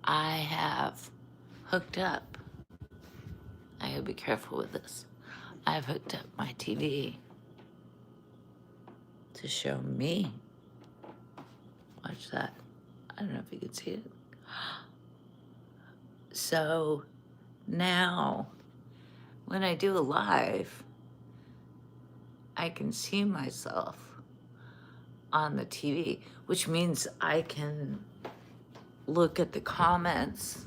I have hooked up, I gotta be careful with this. I've hooked up my TV to show me. Watch that. I don't know if you can see it. So now when I do a live, I can see myself on the TV, which means I can look at the comments,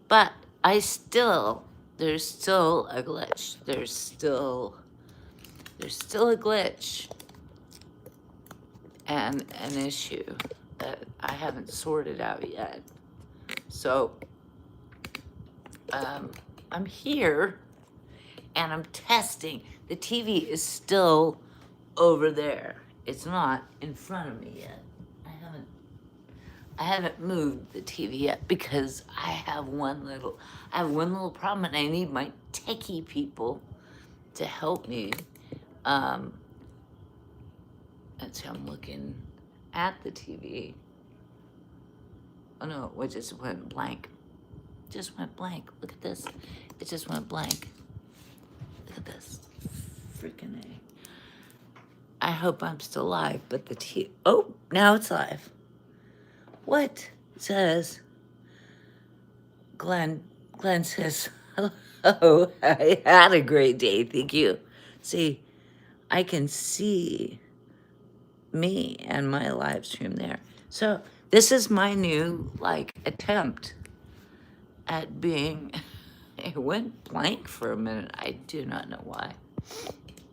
but there's still a glitch. There's still a glitch and an issue that I haven't sorted out yet. So I'm here and I'm testing. The TV is still over there. It's not in front of me yet. I haven't moved the TV yet because I have one little problem, and I need my techie people to help me. And so I'm looking at the TV. Oh no, it just went blank. Just went blank. Look at this. It just went blank. Look at this. Freaking A. I hope I'm still live, but oh, now it's live. What? It says, Glenn says, hello, I had a great day, thank you. See, I can see me and my live stream there. So this is my new, attempt at being, it went blank for a minute. I do not know why.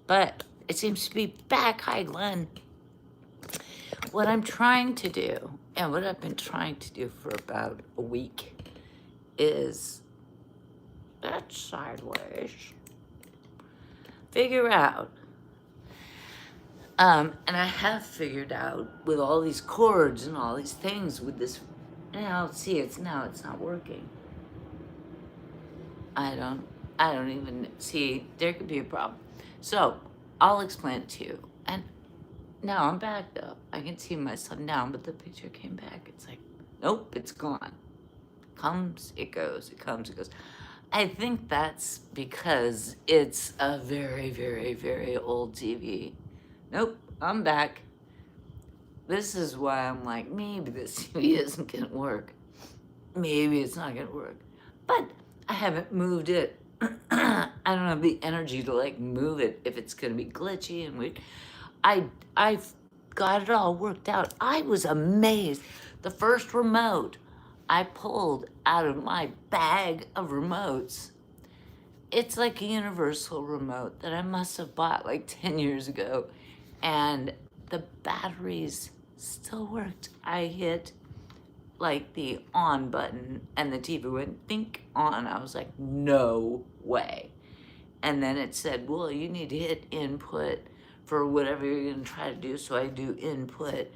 But it seems to be back. Hi, Glenn. What I'm trying to do, and what I've been trying to do for about a week, is that's sideways. Figure out, and I have figured out with all these chords and all these things with this. Now, see, it's not working. I don't even see. There could be a problem. So I'll explain it to you. And now I'm back though. I can see myself now, but the picture came back. It's like, nope, it's gone. Comes, it goes. It comes, it goes. I think that's because it's a very, very, very old TV. Nope, I'm back. This is why I'm like, maybe this TV isn't gonna work. Maybe it's not gonna work. But I haven't moved it. I don't have the energy to move it if it's gonna be glitchy and weird. I've got it all worked out. I was amazed. The first remote I pulled out of my bag of remotes, it's like a universal remote that I must have bought 10 years ago. And the batteries still worked. I hit the on button and the TV went think on. I was like, no way. And then it said, well, you need to hit input for whatever you're gonna try to do. So I do input,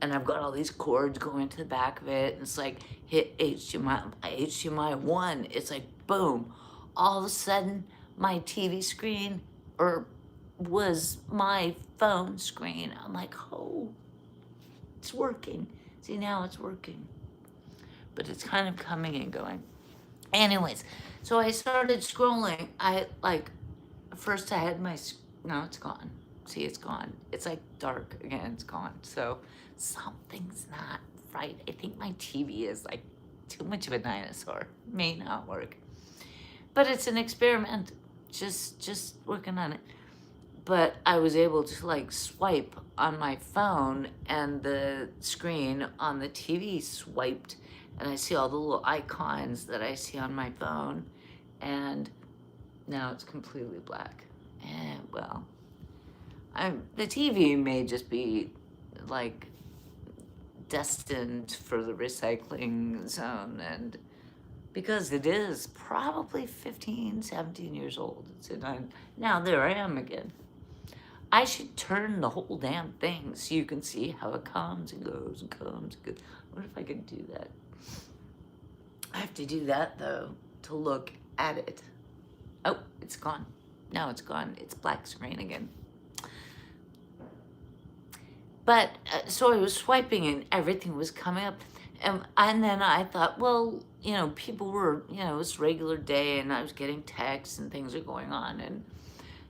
and I've got all these cords going to the back of it. And it's like, hit HDMI 1. It's like, boom. All of a sudden, my TV screen was my phone screen. I'm like, oh, it's working. See, now it's working. But it's kind of coming and going. Anyways, so I started scrolling. First I had now it's gone. See, it's gone. It's dark again, it's gone. So something's not right. I think my TV is too much of a dinosaur. May not work. But it's an experiment. Just working on it. But I was able to swipe on my phone, and the screen on the TV swiped, and I see all the little icons that I see on my phone, and now it's completely black. Well, the TV may just be destined for the recycling zone, and because it is probably 15, 17 years old. Now there I am again. I should turn the whole damn thing so you can see how it comes and goes and comes and goes. What if I could do that? I have to do that though to look at it. Oh, it's gone. Now it's gone. It's black screen again. But so I was swiping and everything was coming up. And then I thought, well, people were, it was regular day and I was getting texts and things are going on. And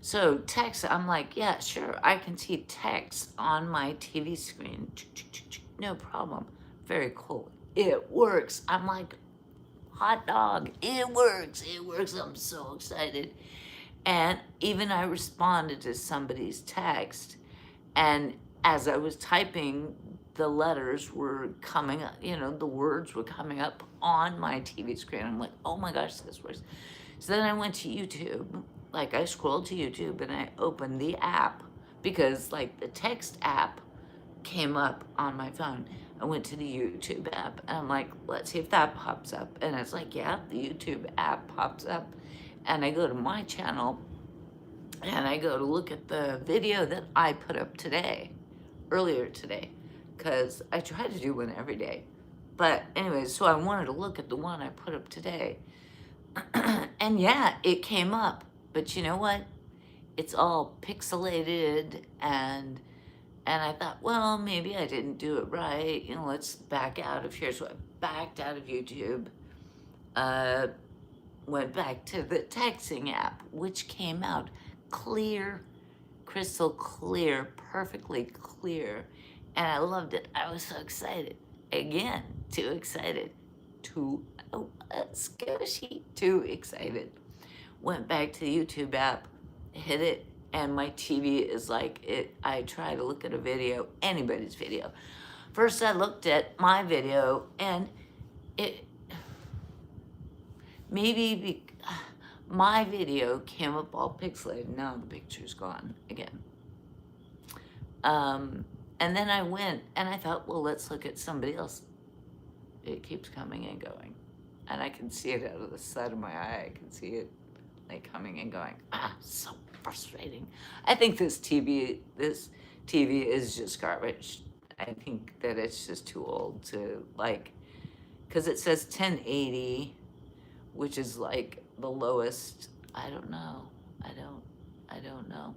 so text, I'm like, yeah, sure, I can see text on my TV screen. No problem. Very cool. It works. I'm like, hot dog. It works. It works. I'm so excited. And even I responded to somebody's text, and as I was typing, the letters were coming up, the words were coming up on my TV screen. I'm like, oh my gosh, this works. So then I went to YouTube. Like, I scrolled to YouTube and I opened the app because, like, the text app came up on my phone. I went to the YouTube app and I'm like, let's see if that pops up. And it's like, yeah, the YouTube app pops up. And I go to my channel and I go to look at the video that I put up earlier today, because I try to do one every day. But anyways, so I wanted to look at the one I put up today. And yeah, it came up. But you know what? It's all pixelated and I thought, well, maybe I didn't do it right. Let's back out of here. So I backed out of YouTube, went back to the texting app, which came out clear, crystal clear, perfectly clear. And I loved it. I was so excited. Again, too excited. Too excited. Went back to the YouTube app, hit it, and my TV is like it. I try to look at a video, anybody's video. First, I looked at my video, and it maybe my video came up all pixelated. Now the picture's gone again. And then I went and I thought, well, let's look at somebody else. It keeps coming and going, and I can see it out of the side of my eye. I can see it like coming and going. So frustrating. I think this TV is just garbage. I think that it's just too old to like, because it says 1080, which is like the lowest. I don't know. I don't know.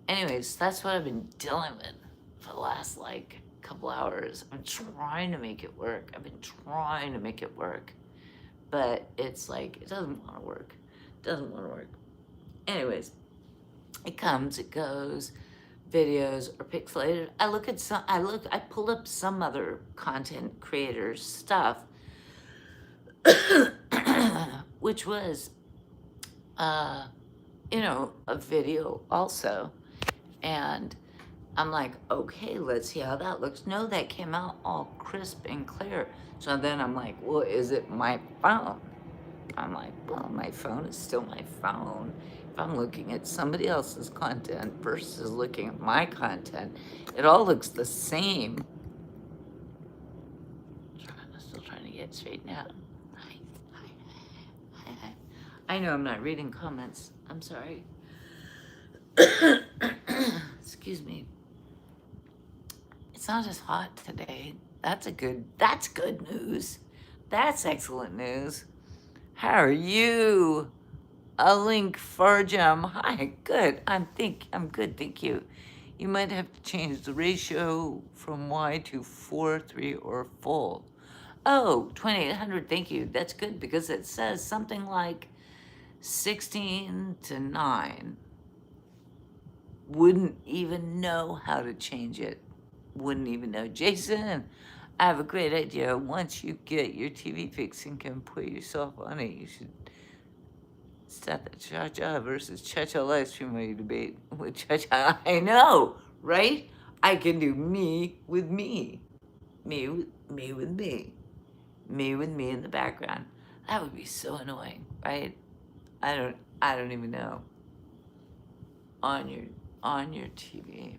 Anyways, that's what I've been dealing with for the last like couple hours. I'm trying to make it work. I've been trying to make it work. But it's like, it doesn't want to work. Doesn't want to work. Anyways, it comes, it goes. Videos are pixelated. I pulled up some other content creators' stuff, which was, a video also. And I'm like, okay, let's see how that looks. No, that came out all crisp and clear. So then I'm like, well, is it my phone? I'm like, well, my phone is still my phone. If I'm looking at somebody else's content versus looking at my content, it all looks the same. Still trying to get straightened out. Hi. I know I'm not reading comments. I'm sorry. Excuse me. It's not as hot today. That's good news. That's excellent news. How are you? A link Farjam. Hi, good. I'm good, thank you. You might have to change the ratio from Y to 4, 3, or full. Oh, 2800, thank you. That's good because it says something like 16 to 9. Wouldn't even know how to change it. Wouldn't even know. Jason, I have a great idea. Once you get your TV fixed and can put yourself on it, you should start the Cha-Cha versus Cha-Cha live stream where you debate with Cha-Cha. I know, right? I can do me with me. Me with me. Me with me in the background. That would be so annoying, right? I don't even know. On your TV.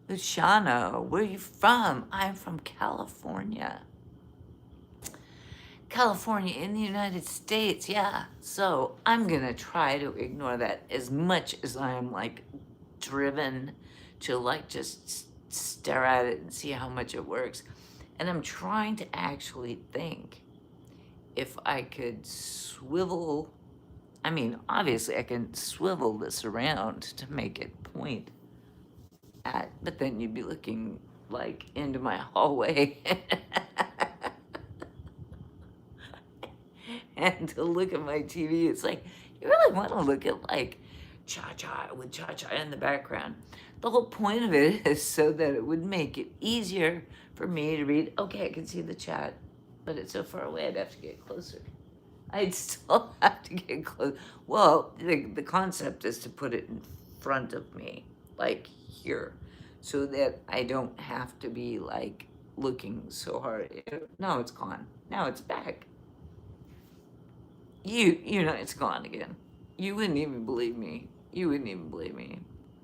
Luciano, where are you from? I'm from California. California in the United States, yeah. So I'm gonna try to ignore that as much as I am like driven to like just stare at it and see how much it works. And I'm trying to actually think if I could swivel. Obviously I can swivel this around to make it point at, but then you'd be looking like into my hallway. And to look at my TV, it's like, you really want to look at like Cha Cha with Cha Cha in the background. The whole point of it is so that it would make it easier for me to read. Okay, I can see the chat, but it's so far away, I'd have to get closer. I'd still have to get close. Well, the concept is to put it in front of me, like here, so that I don't have to be like looking so hard. No, it's gone. Now it's back. You know, it's gone again. You wouldn't even believe me. You wouldn't even believe me.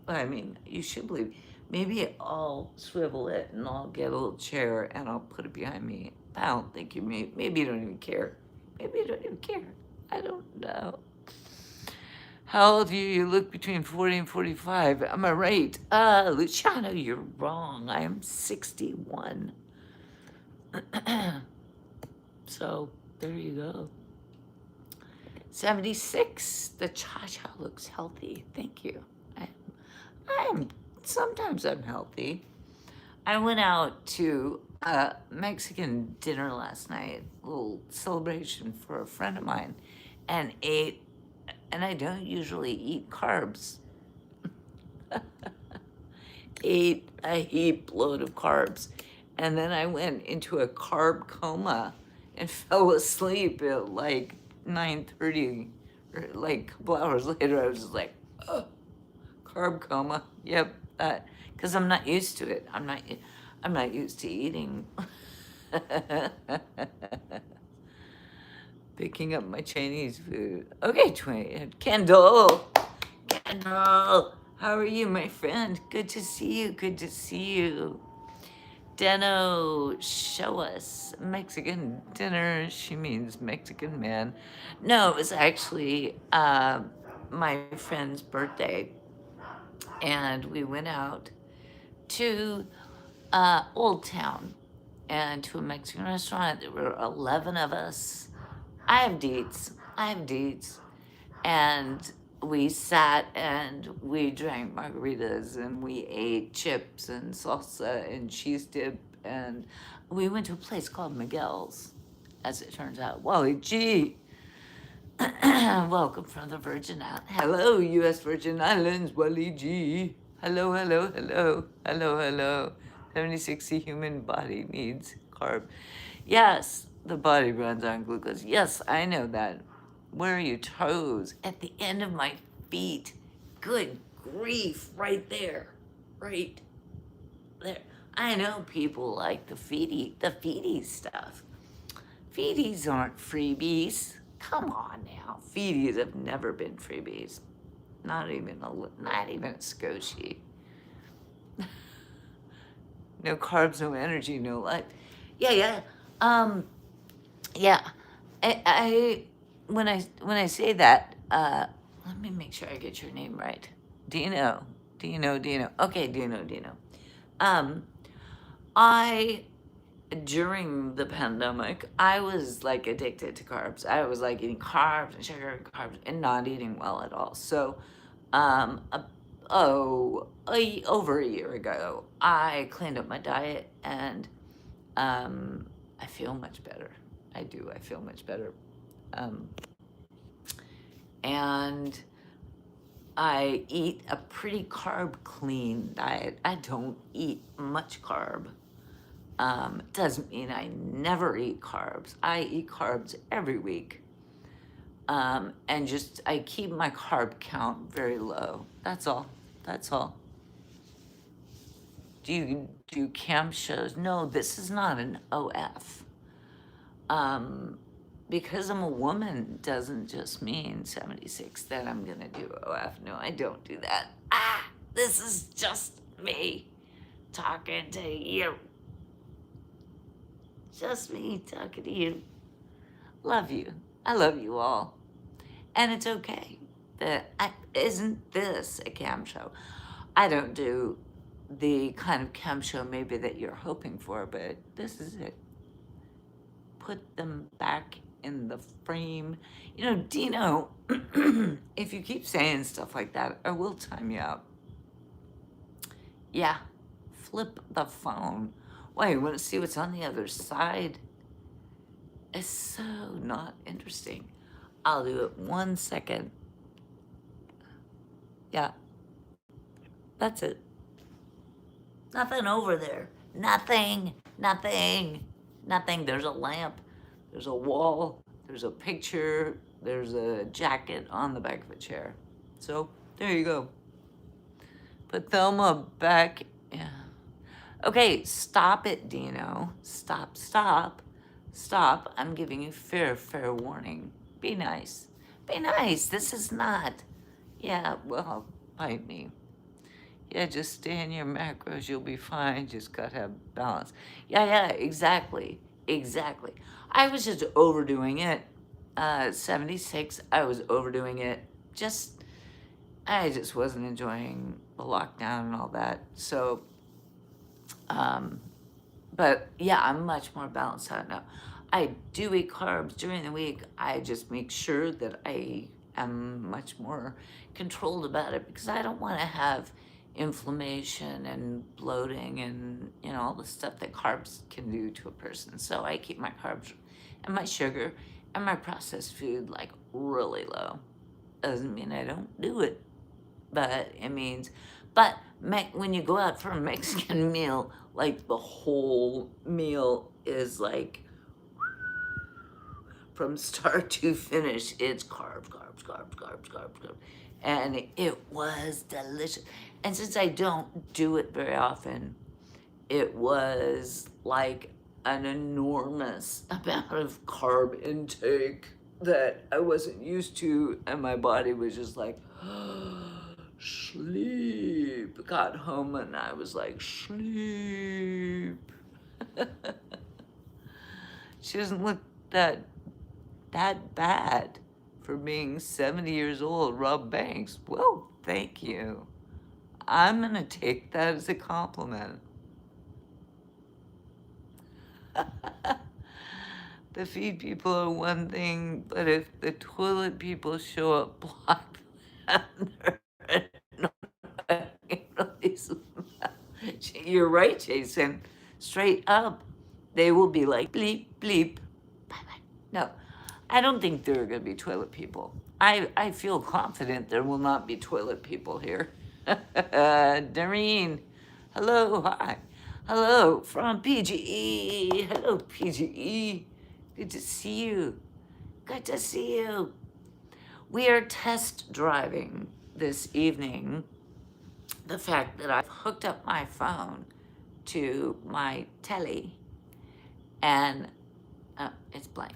I mean, you should believe me. Maybe I'll swivel it and I'll get a little chair and I'll put it behind me. I don't think you maybe you don't even care. Maybe you don't even care. I don't know. How old are you? You look between 40 and 45. Am I right? Luciano, you're wrong. I am 61. So, there you go. 76. The Cha-Cha looks healthy. Thank you. Sometimes I'm healthy. I went out to a Mexican dinner last night, a little celebration for a friend of mine, and ate, and I don't usually eat carbs. Ate a heap load of carbs. And then I went into a carb coma and fell asleep at like 9:30, or like a couple hours later. I was just like, oh, carb coma. Yep, because I'm not used to it. I'm not used to eating. Picking up my Chinese food. Okay, Kendall, how are you, my friend? Good to see you. Good to see you. Deno, show us Mexican dinner. She means Mexican man. No, it was actually my friend's birthday, and we went out to Old Town and to a Mexican restaurant. There were 11 of us. I have deets. And we sat and we drank margaritas and we ate chips and salsa and cheese dip. And we went to a place called Miguel's, as it turns out. Wally G. Welcome from the Virgin Islands. Hello, U.S. Virgin Islands, Wally G. Hello, hello, hello, hello, hello. 70-60 human body needs carb. Yes, the body runs on glucose. Yes, I know that. Where are your toes? At the end of my feet. Good grief, right there. Right there. I know people like the feeties stuff. Feeties aren't freebies. Come on now. Feeties have never been freebies. Not even a skoshi. No carbs, no energy, no life. Yeah. Yeah. I when I say that, let me make sure I get your name right. Dino. Okay, Dino. I during the pandemic, I was like addicted to carbs. I was like eating carbs and sugar and carbs and not eating well at all. So, over a year ago, I cleaned up my diet and I feel much better. I do. I feel much better. And I eat a pretty carb clean diet. I don't eat much carb. Doesn't mean I never eat carbs. I eat carbs every week. And just, I keep my carb count very low. That's all. Do you do camp shows? No, this is not an OF. Because I'm a woman doesn't just mean 76 that I'm gonna do OF. No, I don't do that. This is just me talking to you. Just me talking to you. Love you. I love you all. And it's okay. Isn't this a cam show? I don't do the kind of cam show maybe that you're hoping for, but this is it. Put them back in the frame. You know, Dino, if you keep saying stuff like that, I will time you out. Yeah, flip the phone. Why, you want to see what's on the other side? It's so not interesting. I'll do it 1 second. Yeah, that's it. Nothing over there. Nothing. Nothing. Nothing. There's a lamp. There's a wall. There's a picture. There's a jacket on the back of a chair. So there you go. Put Thelma back. Yeah. Okay, stop it, Dino. Stop, stop, stop. I'm giving you fair warning. Be nice. Be nice. This is not. Yeah, well, bite me. Yeah, just stay in your macros. You'll be fine. Just gotta have balance. Yeah, exactly. Exactly. I was just overdoing it. 76, I was overdoing it. I just wasn't enjoying the lockdown and all that. So, but yeah, I'm much more balanced out now. I do eat carbs during the week. I just make sure that I am much more controlled about it because I don't want to have inflammation and bloating and all the stuff that carbs can do to a person. So I keep my carbs and my sugar and my processed food like really low. Doesn't mean I don't do it, but it means, but when you go out for a Mexican meal, like the whole meal is like from start to finish, it's carbs, carbs, carbs, carbs, carbs, carbs. And it was delicious. And since I don't do it very often, it was like an enormous amount of carb intake that I wasn't used to, and my body was just like, sleep. Got home and I was like, sleep. She doesn't look that bad for being 70 years old, Rob Banks. Well, thank you. I'm gonna take that as a compliment. The feed people are one thing, but if the toilet people show up blocked, you're right, Jason. Straight up, they will be like bleep bleep. Bye-bye. No, I don't think there are going to be toilet people. I feel confident there will not be toilet people here. Doreen, hello, hi. Hello from PGE. Hello, PGE. Good to see you. Good to see you. We are test driving this evening the fact that I've hooked up my phone to my telly and it's blank.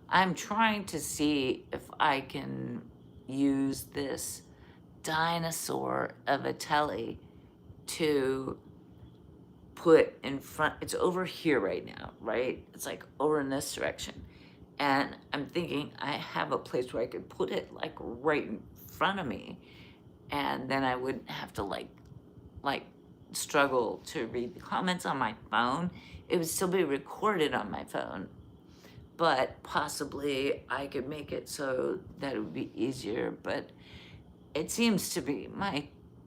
I'm trying to see if I can use this dinosaur of a telly to put in front. It's over here right now, right? It's like over in this direction. And I'm thinking I have a place where I could put it like right in front of me. And then I wouldn't have to like struggle to read the comments on my phone. It would still be recorded on my phone, but possibly I could make it so that it would be easier. But it seems to be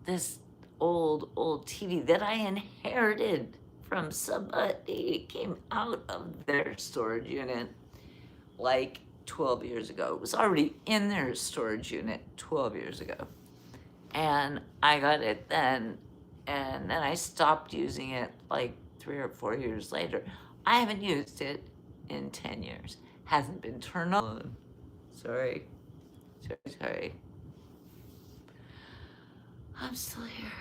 this old TV that I inherited from somebody. It came out of their storage unit like 12 years ago. It was already in their storage unit 12 years ago. And I got it then, and then I stopped using it like 3 or 4 years later. I haven't used it in 10 years. Hasn't been turned on. Sorry. I'm still here.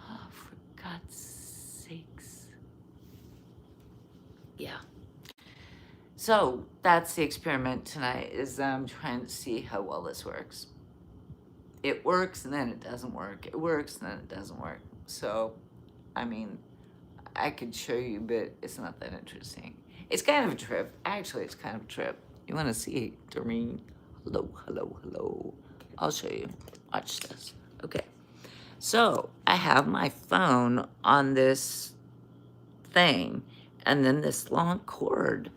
Oh, for God's sakes. Yeah. So that's the experiment tonight, is I'm trying to see how well this works. It works and then it doesn't work. It works and then it doesn't work. So, I mean, I could show you, but it's not that interesting. It's kind of a trip. Actually, it's kind of a trip. You want to see Doreen? Hello. I'll show you. Watch this. Okay. So, I have my phone on this thing, and then this long cord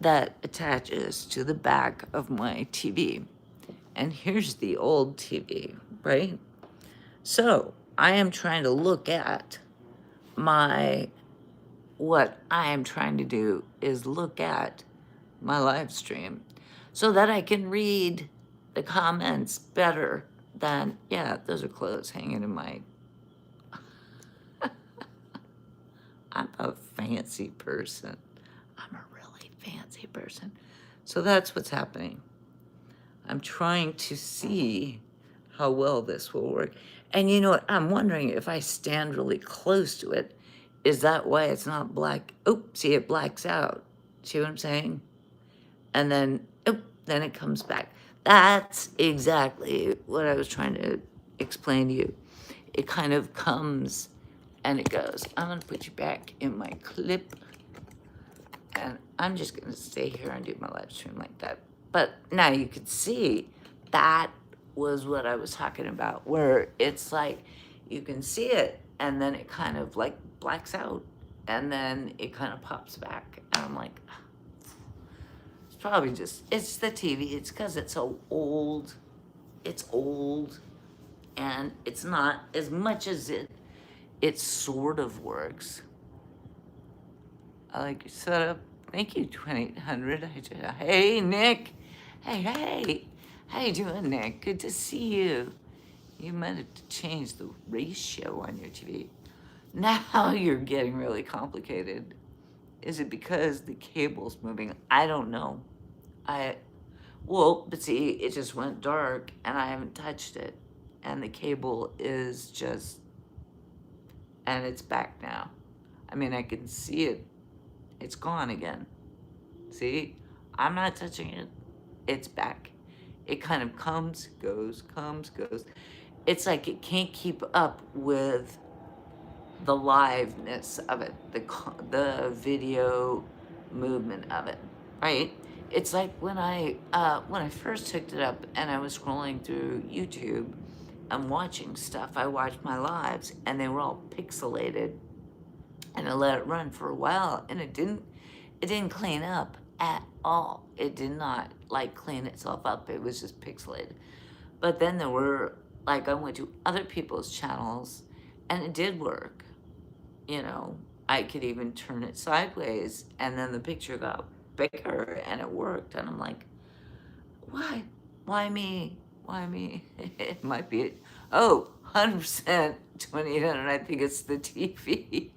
that attaches to the back of my TV. And here's the old TV, right? So I am trying to look at what I am trying to do is look at my live stream so that I can read the comments better than, yeah, those are clothes hanging in my, I'm a fancy person. I'm a really fancy person. So that's what's happening. I'm trying to see how well this will work. And you know what? I'm wondering if I stand really close to it, is that why it's not black? Oh, see, it blacks out. See what I'm saying? And then, oh, then it comes back. That's exactly what I was trying to explain to you. It kind of comes and it goes. I'm gonna put you back in my clip. And I'm just gonna stay here and do my live stream like that. But now you can see that was what I was talking about, where it's like you can see it and then it kind of like blacks out and then it kind of pops back. And I'm like, it's probably just, it's the TV. It's because it's so old. It's old and it's not as much as it sort of works. I like your setup. Thank you, 2800. Hey, Nick. Hey. How you doing, Nick? Good to see you. You might have to change the ratio on your TV. Now you're getting really complicated. Is it because the cable's moving? I don't know. Well, but see, it just went dark and I haven't touched it. And the cable is just, and it's back now. I mean, I can see it. It's gone again. See? I'm not touching it. It's back. It kind of comes, goes. It's like it can't keep up with the liveness of it, the video movement of it, right? It's like when I first hooked it up and I was scrolling through YouTube and watching stuff, I watched my lives and they were all pixelated. And I let it run for a while, and it didn't clean up at all. It did not like clean itself up. It was just pixelated. But then there were, like, I went to other people's channels, and it did work. You know, I could even turn it sideways, and then the picture got bigger, and it worked. And I'm like, why? Why me? It might be, 100% 2800. I think it's the TV.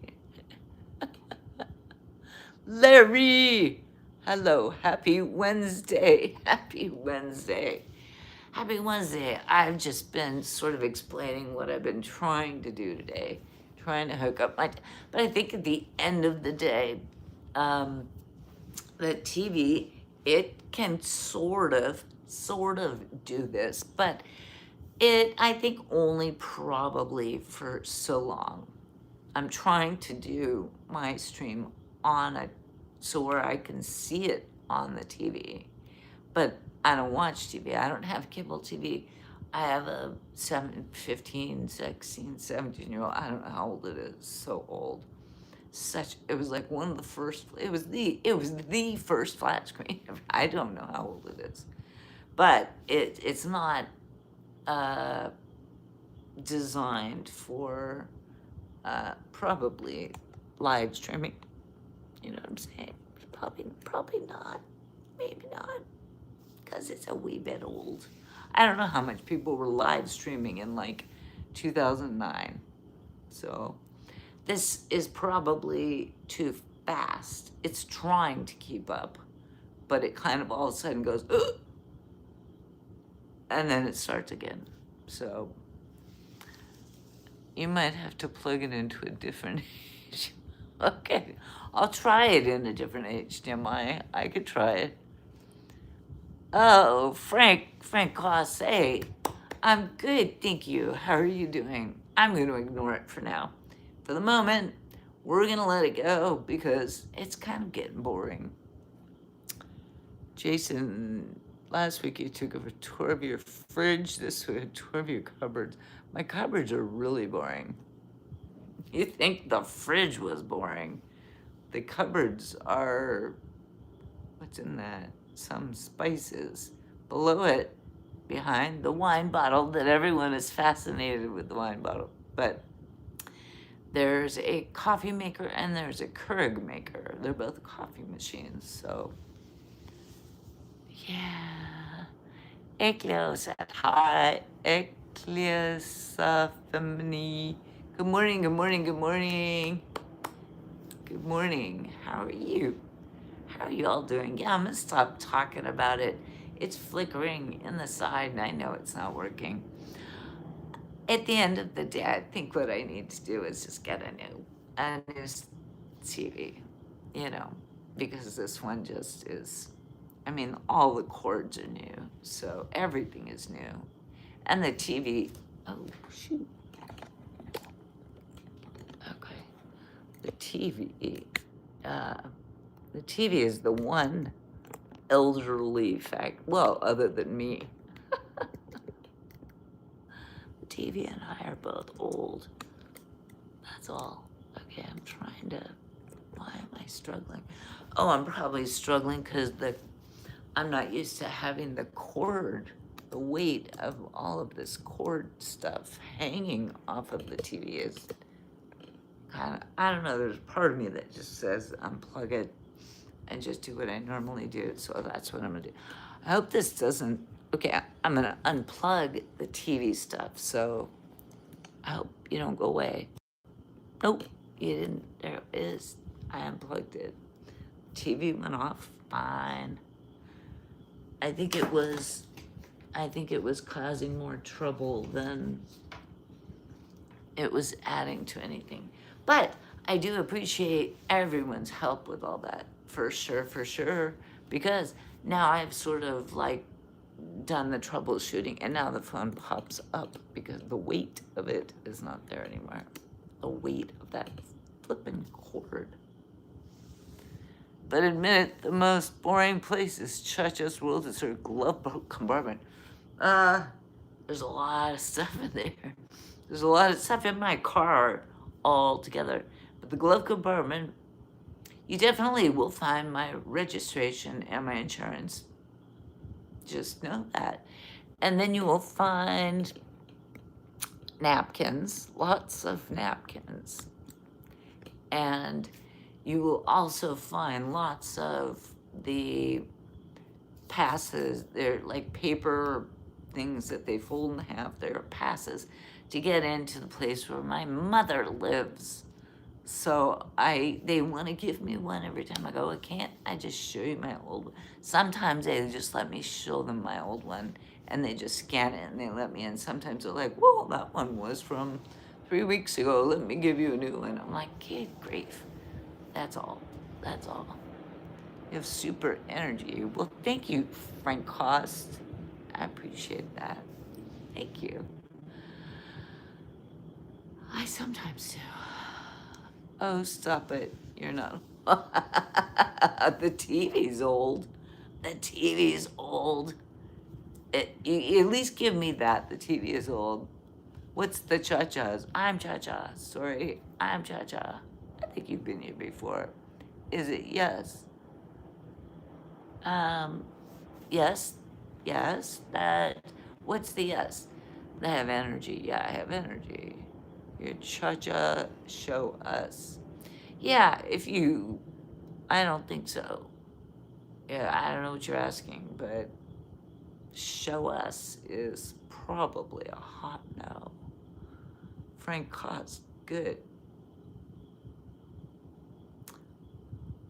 Larry! Hello, happy Wednesday. Happy Wednesday. I've just been sort of explaining what I've been trying to do today, trying to hook up but I think at the end of the day, the TV, it can sort of do this, but I think only probably for so long. I'm trying to do my stream on so where I can see it on the TV. But I don't watch TV. I don't have cable TV. I have a 15, 16, 17-year-old. I don't know how old it is. So old. It was like one of the first, it was the first flat screen. I don't know how old it is. But it's not designed for probably live streaming. You know what I'm saying? Probably not. Maybe not. Because it's a wee bit old. I don't know how much people were live streaming in like 2009. So this is probably too fast. It's trying to keep up, but it kind of all of a sudden goes, ugh! And then it starts again. So you might have to plug it into a different Okay, I'll try it in a different HDMI. I could try it. Oh, Frank Cossé. I'm good, thank you. How are you doing? I'm going to ignore it for now. For the moment, we're going to let it go because it's kind of getting boring. Jason, last week you took a tour of your fridge. This week, a tour of your cupboards. My cupboards are really boring. You think the fridge was boring. The cupboards are, what's in that? Some spices. Below it, behind the wine bottle that everyone is fascinated with the wine bottle. But There's a coffee maker and there's a Keurig maker. They're both coffee machines, so yeah. Eclio said hi. Eclios Femini. Good morning, good morning, good morning. Good morning. How are you? How are you all doing? Yeah, I'm gonna stop talking about it. It's flickering in the side and I know it's not working. At the end of the day, I think what I need to do is just get a new TV, you know, because this one just is, I mean, all the cords are new, so everything is new. And the TV, oh shoot, okay. The TV, uh, the TV is the one elderly fact, well, other than me. The TV and I are both old. That's all. Okay, I'm trying to, why am I struggling? Oh, I'm probably struggling because I'm not used to having the cord, the weight of all of this cord stuff hanging off of the TV is kind of, I don't know, there's part of me that just says unplug it and just do what I normally do. So that's what I'm gonna do. I hope this doesn't, okay, I'm gonna unplug the TV stuff. So I hope you don't go away. Nope, you didn't, there it is. I unplugged it. TV went off, fine. I think it was causing more trouble than it was adding to anything. But I do appreciate everyone's help with all that, for sure, because now I've sort of like done the troubleshooting and now the phone pops up because the weight of it is not there anymore. The weight of that flipping cord. But admit it, the most boring place is Chacha's World is her glove compartment. There's a lot of stuff in there. There's a lot of stuff in my car all together. But the glove compartment, you definitely will find my registration and my insurance. Just know that. And then you will find napkins, lots of napkins. And you will also find lots of the passes. They're like paper things that they fold in half. They're passes to get into the place where my mother lives. So they want to give me one every time I go. Can't I just show you my old one? Sometimes they just let me show them my old one and they just scan it and they let me in. Sometimes they're like, whoa, that one was from 3 weeks ago. Let me give you a new one. I'm like, good grief. That's all. That's all. You have super energy. Well, thank you, Frank Cost. I appreciate that. Thank you. I sometimes do. Oh, stop it. You're not. The TV's old. The TV's old. You at least give me that. The TV is old. What's the cha-chas? I'm cha-cha. Sorry, I'm cha-cha. I think you've been here before. Is it yes? Yes, yes, what's the yes? I have energy. Yeah, I have energy. Your cha-cha show us. Yeah, I don't think so. Yeah, I don't know what you're asking, but show us is probably a hot no. Frank Cost, good.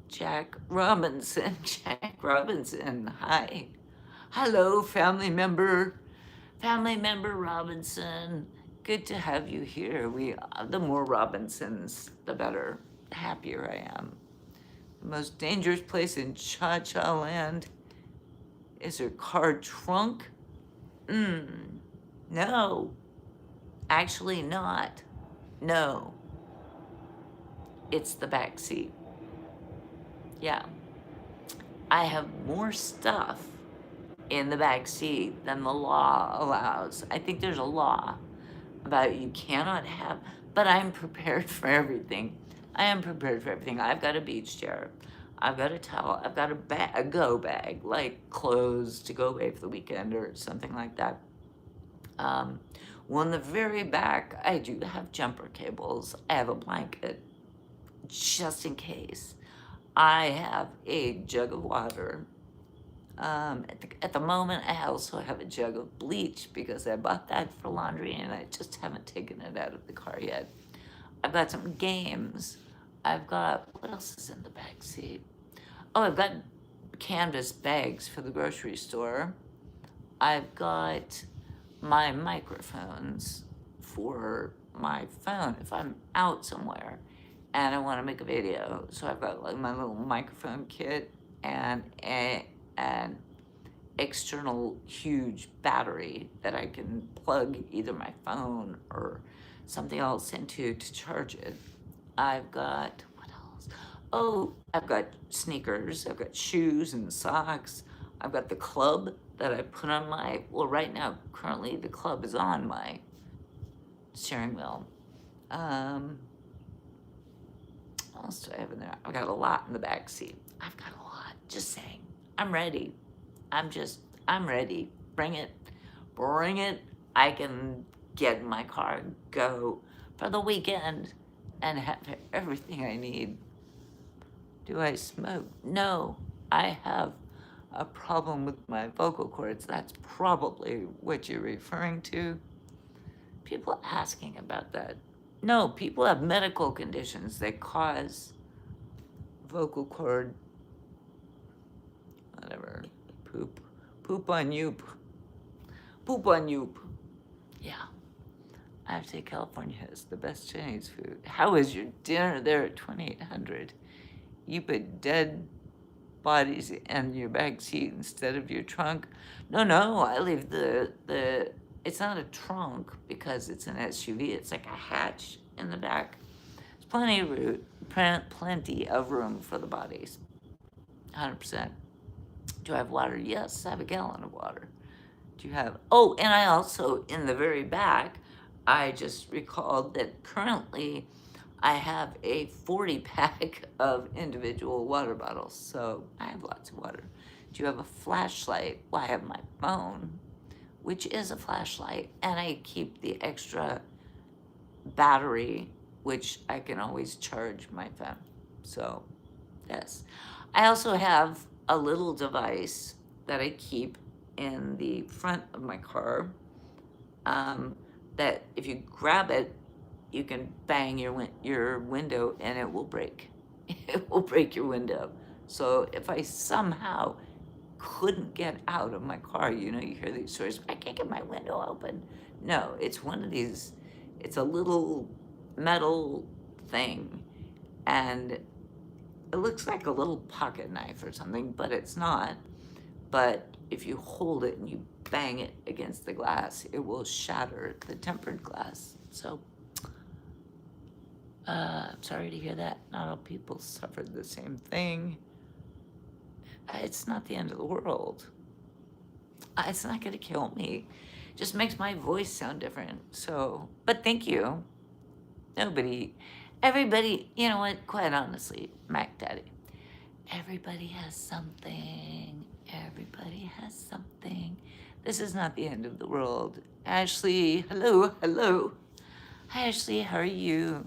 Jack Robinson, hi. Hello, family member Robinson. Good to have you here. The more Robinsons, the better. The happier I am. The most dangerous place in Cha-Cha land is her car trunk. No. Actually not. No. It's the back seat. Yeah. I have more stuff in the back seat than the law allows. I think there's a law about you cannot have, but I'm prepared for everything. I am prepared for everything. I've got a beach chair. I've got a towel. I've got a go bag, like clothes to go away for the weekend or something like that. Well, in the very back, I do have jumper cables. I have a blanket just in case. I have a jug of water. At the moment, I also have a jug of bleach because I bought that for laundry and I just haven't taken it out of the car yet. I've got some games. I've got, what else is in the back seat? Oh, I've got canvas bags for the grocery store. I've got my microphones for my phone if I'm out somewhere and I want to make a video. So I've got like my little microphone kit and an external huge battery that I can plug either my phone or something else into to charge it. I've got, what else? Oh, I've got sneakers, I've got shoes and socks. I've got the club that I put on my, well, right now, currently the club is on my steering wheel. What else do I have in there? I've got a lot in the back seat. I've got a lot, just saying. I'm ready. I'm ready. Bring it. Bring it. I can get in my car and go for the weekend and have everything I need. Do I smoke? No, I have a problem with my vocal cords. That's probably what you're referring to. People asking about that. No, people have medical conditions that cause vocal cord, whatever, poop on you. Poop on you. Yeah. I have to say California has the best Chinese food. How is your dinner there at 2800? You put dead bodies in your back seat instead of your trunk. No, I leave it's not a trunk because it's an SUV. It's like a hatch in the back. There's plenty of room for the bodies. 100%. Do I have water? Yes, I have a gallon of water. Do you have, oh, and I also, in the very back, I just recalled that currently I have a 40-pack of individual water bottles, so I have lots of water. Do you have a flashlight? Well, I have my phone, which is a flashlight, and I keep the extra battery, which I can always charge my phone. So, yes. I also have a little device that I keep in the front of my car that if you grab it, you can bang your window and it will break. It will break your window. So if I somehow couldn't get out of my car, you hear these stories, I can't get my window open. No, it's one of these, it's a little metal thing and it looks like a little pocket knife or something, but it's not. But if you hold it and you bang it against the glass, it will shatter the tempered glass. So, I'm sorry to hear that. Not all people suffered the same thing. It's not the end of the world. It's not gonna kill me. It just makes my voice sound different. So, but thank you. Everybody, you know what? Quite honestly, Mac Daddy, everybody has something. Everybody has something. This is not the end of the world. Ashley, hello. Hi, Ashley, how are you?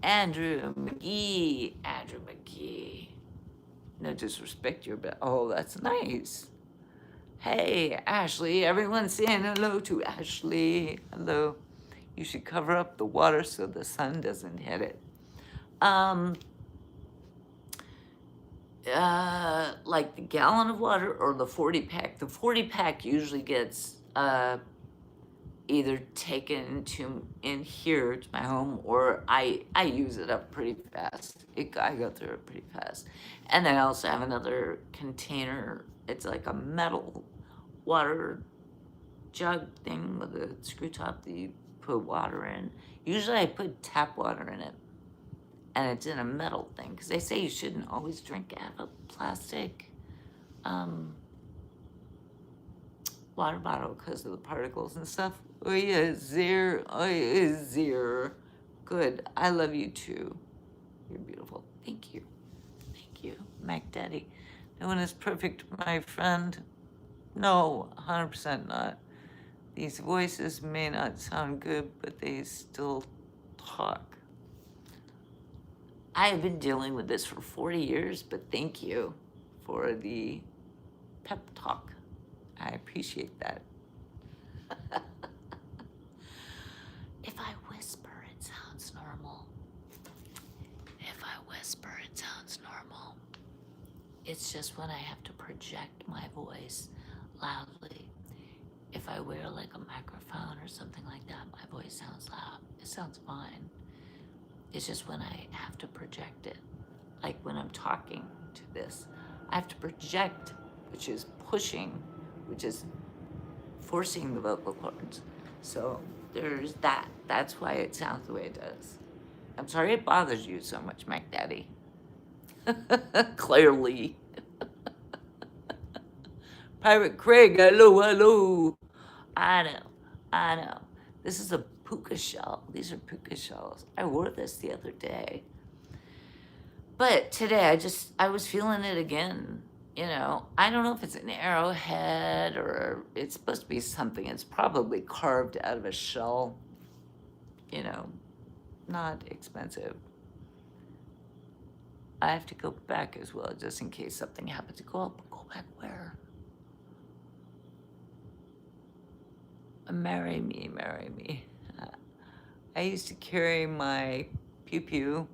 Andrew McGee. No disrespect, oh, that's nice. Hey, Ashley, everyone's saying hello to Ashley. Hello. You should cover up the water so the sun doesn't hit it. Like the gallon of water or the 40-pack. The 40-pack usually gets either taken in here to my home, or I use it up pretty fast. I go through it pretty fast. And then I also have another container. It's like a metal water jug thing with a screw top that you put water in. Usually I put tap water in it, and it's in a metal thing, because they say you shouldn't always drink out of a plastic water bottle because of the particles and stuff. Oh yeah, Zir. Good. I love you too. You're beautiful. Thank you. Mac Daddy. No one is perfect, my friend. No, 100% not. These voices may not sound good, but they still talk. I have been dealing with this for 40 years, but thank you for the pep talk. I appreciate that. If I whisper, it sounds normal. If I whisper, it sounds normal. It's just when I have to project my voice loudly. If I wear like a microphone or something like that, my voice sounds loud. It sounds fine. It's just when I have to project it. Like when I'm talking to this, I have to project, which is pushing, which is forcing the vocal cords. So there's that. That's why it sounds the way it does. I'm sorry it bothers you so much, Mac Daddy. Clearly. Pirate Craig, hello. I know. This is a puka shell. These are puka shells. I wore this the other day. But today I was feeling it again. You know, I don't know if it's an arrowhead or it's supposed to be something. It's probably carved out of a shell. You know, not expensive. I have to go back as well, just in case something happens to go up. Go back where? Marry me. I used to carry my pew-pew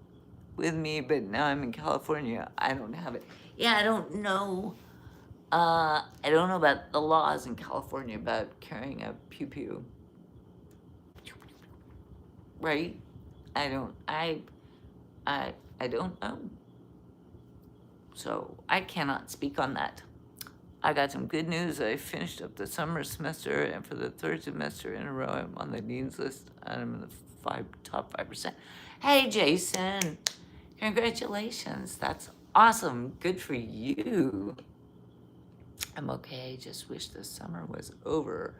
with me, but now I'm in California. I don't have it. Yeah, I don't know. I don't know about the laws in California about carrying a pew-pew. Right? I don't know. So I cannot speak on that. I got some good news. I finished up the summer semester, and for the third semester in a row, I'm on the dean's list, and I'm in the top 5%. Hey, Jason, congratulations. That's awesome. Good for you. I'm okay. Just wish the summer was over.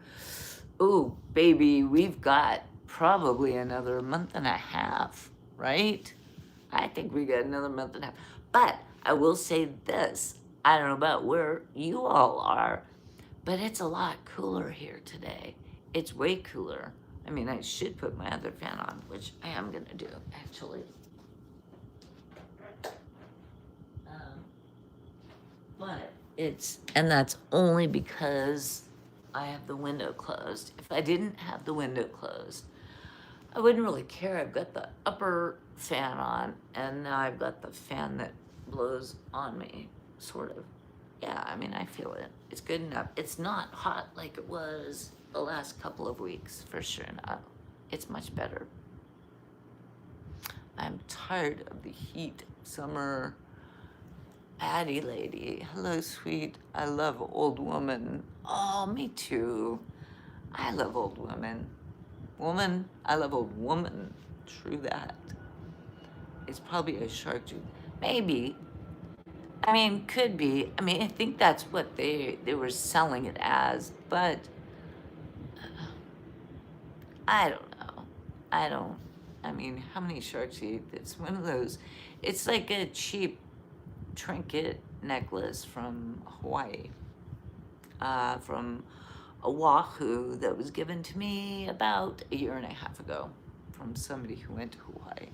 Ooh, baby, we've got probably another month and a half, right? I think we got another month and a half. But I will say this. I don't know about where you all are, but it's a lot cooler here today. It's way cooler. I mean, I should put my other fan on, which I am gonna do, actually. But and that's only because I have the window closed. If I didn't have the window closed, I wouldn't really care. I've got the upper fan on, and now I've got the fan that blows on me, sort of. Yeah, I mean, I feel it. It's good enough. It's not hot like it was the last couple of weeks, for sure not. It's much better. I'm tired of the heat. Summer. Patty lady. Hello, sweet. I love old woman. Oh, me too. I love old women. Woman, I love old woman. True that. It's probably a shark tooth. Maybe. I mean, could be. I mean, I think that's what they were selling it as, but I don't know. I mean, how many sharks eat? It's one of those. It's like a cheap trinket necklace from Hawaii, from Oahu, that was given to me about a year and a half ago from somebody who went to Hawaii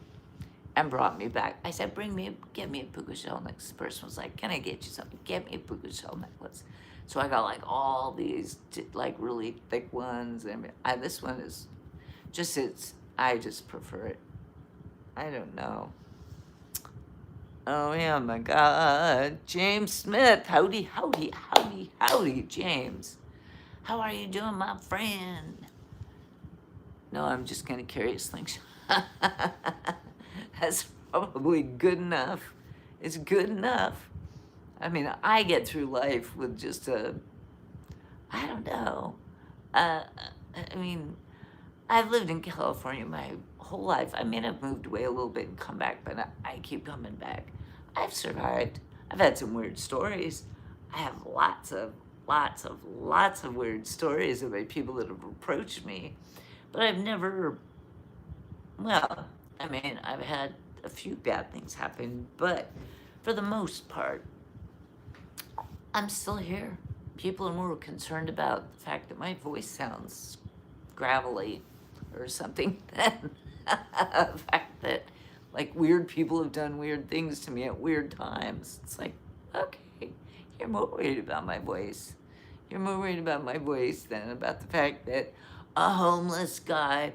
and brought me back. I said, get me a puka shell necklace. The person was like, can I get you something? Get me a puka shell necklace. So I got like all these like really thick ones, and this one is just, I just prefer it. I don't know. Oh yeah, my God. James Smith. Howdy, James. How are you doing, my friend? No, I'm just gonna carry a slingshot. That's probably good enough. It's good enough. I mean, I get through life with just I don't know. I mean, I've lived in California my whole life. I mean, I've moved away a little bit and come back, but I keep coming back. I've survived. I've had some weird stories. I have lots of weird stories about people that have approached me, but I've never, well, I mean, I've had a few bad things happen, but for the most part, I'm still here. People are more concerned about the fact that my voice sounds gravelly or something than the fact that like weird people have done weird things to me at weird times. It's like, okay, you're more worried about my voice. You're more worried about my voice than about the fact that a homeless guy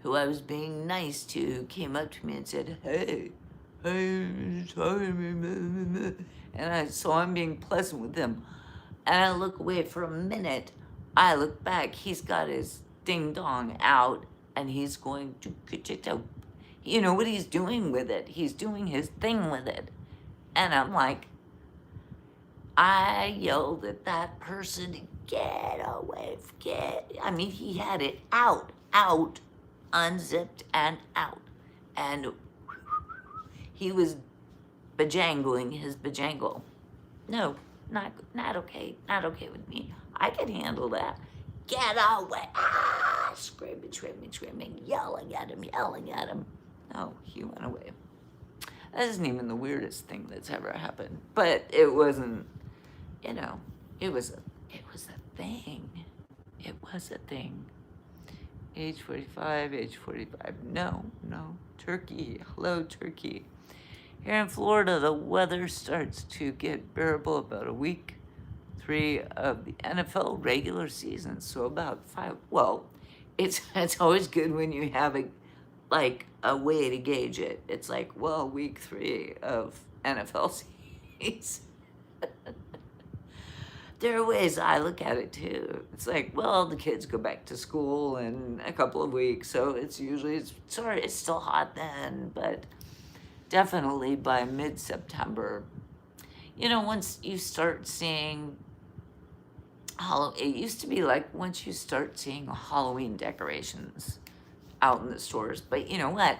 who I was being nice to came up to me and said, hey, sorry, and so I'm being pleasant with him. And I look away for a minute. I look back. He's got his ding dong out, and he's going to get it out. You know what he's doing with it? He's doing his thing with it. And I'm like, I yelled at that person to get away, I mean, he had it out, unzipped and out. And he was bejangling his bejangle. No, not okay with me. I can handle that. Get away! Ah! Screaming, yelling at him. No, he went away. That isn't even the weirdest thing that's ever happened. But it wasn't, you know, it was a thing. It was a thing. Age 45. No. Turkey. Hello, Turkey. Here in Florida, the weather starts to get bearable about a week 3 of the NFL regular season. So about 5. Well, it's always good when you have a way to gauge it. It's like, well, week 3 of NFL season. There are ways I look at it too. It's like, well, the kids go back to school in a couple of weeks, so it's still hot then, but definitely by mid-September, you know, once you start seeing it used to be like once you start seeing Halloween decorations out in the stores, but you know what?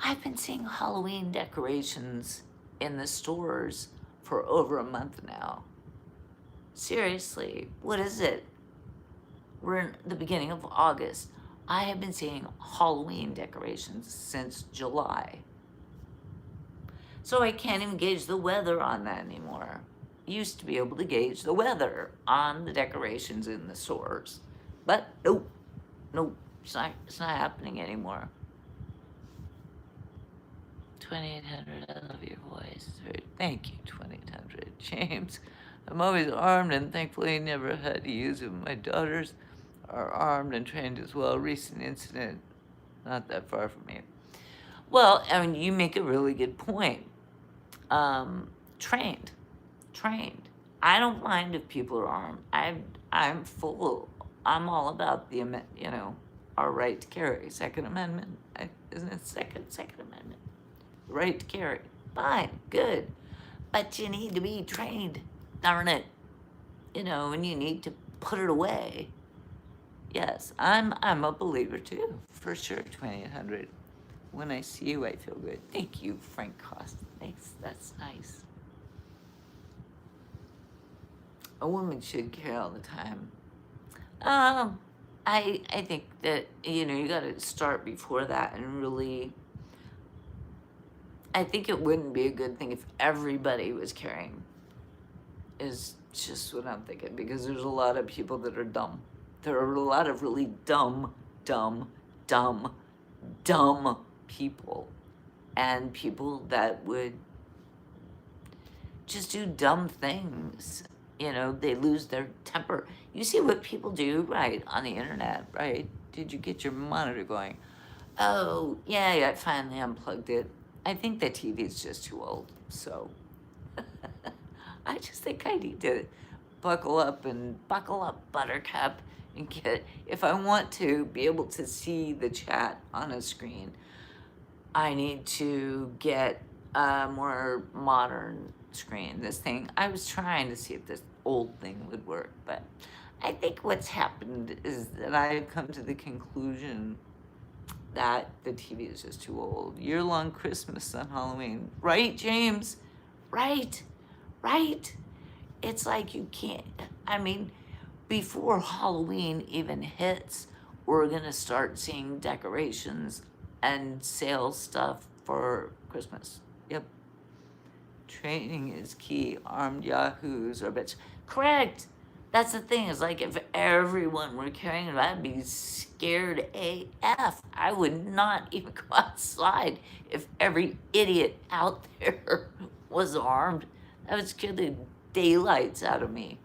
I've been seeing Halloween decorations in the stores for over a month now. Seriously, what is it? We're in the beginning of August. I have been seeing Halloween decorations since July. So I can't even gauge the weather on that anymore. Used to be able to gauge the weather on the decorations in the stores. But nope, it's not happening anymore. 2800, I love your voice. Thank you, 2800. James, I'm always armed and thankfully never had to use it. My daughters are armed and trained as well. Recent incident, not that far from me. Well, I mean, you make a really good point. Trained. I don't mind if people are armed. I'm all about the, you know, our right to carry. Second Amendment, isn't it Second Amendment? Right to carry. Fine, good. But you need to be trained, darn it. You know, and you need to put it away. Yes, I'm a believer too, for sure, 2800. When I see you, I feel good. Thank you, Frank Cost. Thanks, that's nice. A woman should carry all the time. I think that, you know, you gotta start before that and really, I think it wouldn't be a good thing if everybody was carrying, is just what I'm thinking, because there's a lot of people that are dumb. There are a lot of really dumb people, and people that would just do dumb things. You know, they lose their temper. You see what people do, right, on the internet, right? Did you get your monitor going? Oh, yeah, I finally unplugged it. I think the TV is just too old, so I just think I need to buckle up, Buttercup, and get, if I want to be able to see the chat on a screen, I need to get a more modern screen. This thing, I was trying to see if this old thing would work, but I think what's happened is that I've come to the conclusion that the TV is just too old. Year-long Christmas on Halloween. Right, James? Right. It's like you can't, I mean, before Halloween even hits, we're gonna start seeing decorations and sales stuff for Christmas. Yep. Training is key. Armed yahoos or bitch. Correct. That's the thing, is like if everyone were carrying it, I'd be scared AF. I would not even go outside if every idiot out there was armed. That would scare the daylights out of me.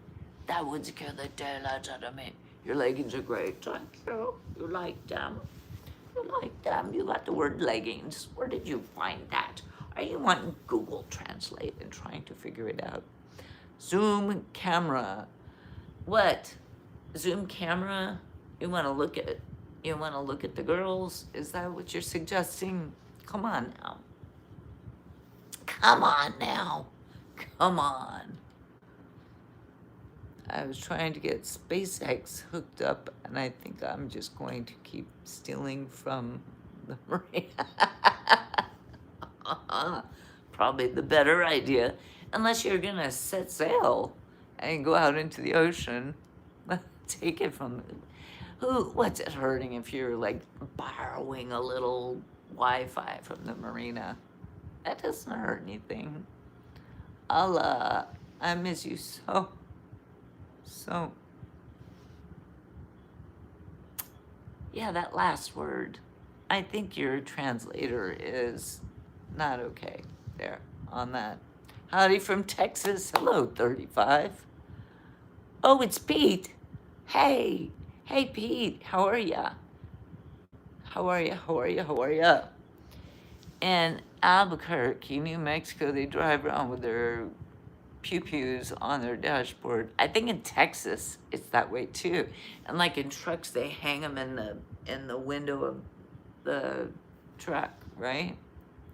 That would scare the daylights out of me. Your leggings are great. Thank you. You like them? You like them? You got the word leggings. Where did you find that? Are you on Google Translate and trying to figure it out? Zoom camera. What? Zoom camera? You want to look at? You want to look at the girls? Is that what you're suggesting? Come on now. Come on now. Come on. I was trying to get SpaceX hooked up, and I think I'm just going to keep stealing from the marina. Probably the better idea, unless you're gonna set sail and go out into the ocean. Take it from what's it hurting if you're like borrowing a little Wi-Fi from the marina? That doesn't hurt anything. I miss you so. Yeah, that last word. I think your translator is not okay there on that. Howdy from Texas. Hello, 35. Oh, it's Pete. Hey, Pete. How are ya? How are ya? In Albuquerque, New Mexico, they drive around with their pew-pews on their dashboard. I think in Texas it's that way too. And like in trucks, they hang them in the window of the truck, right?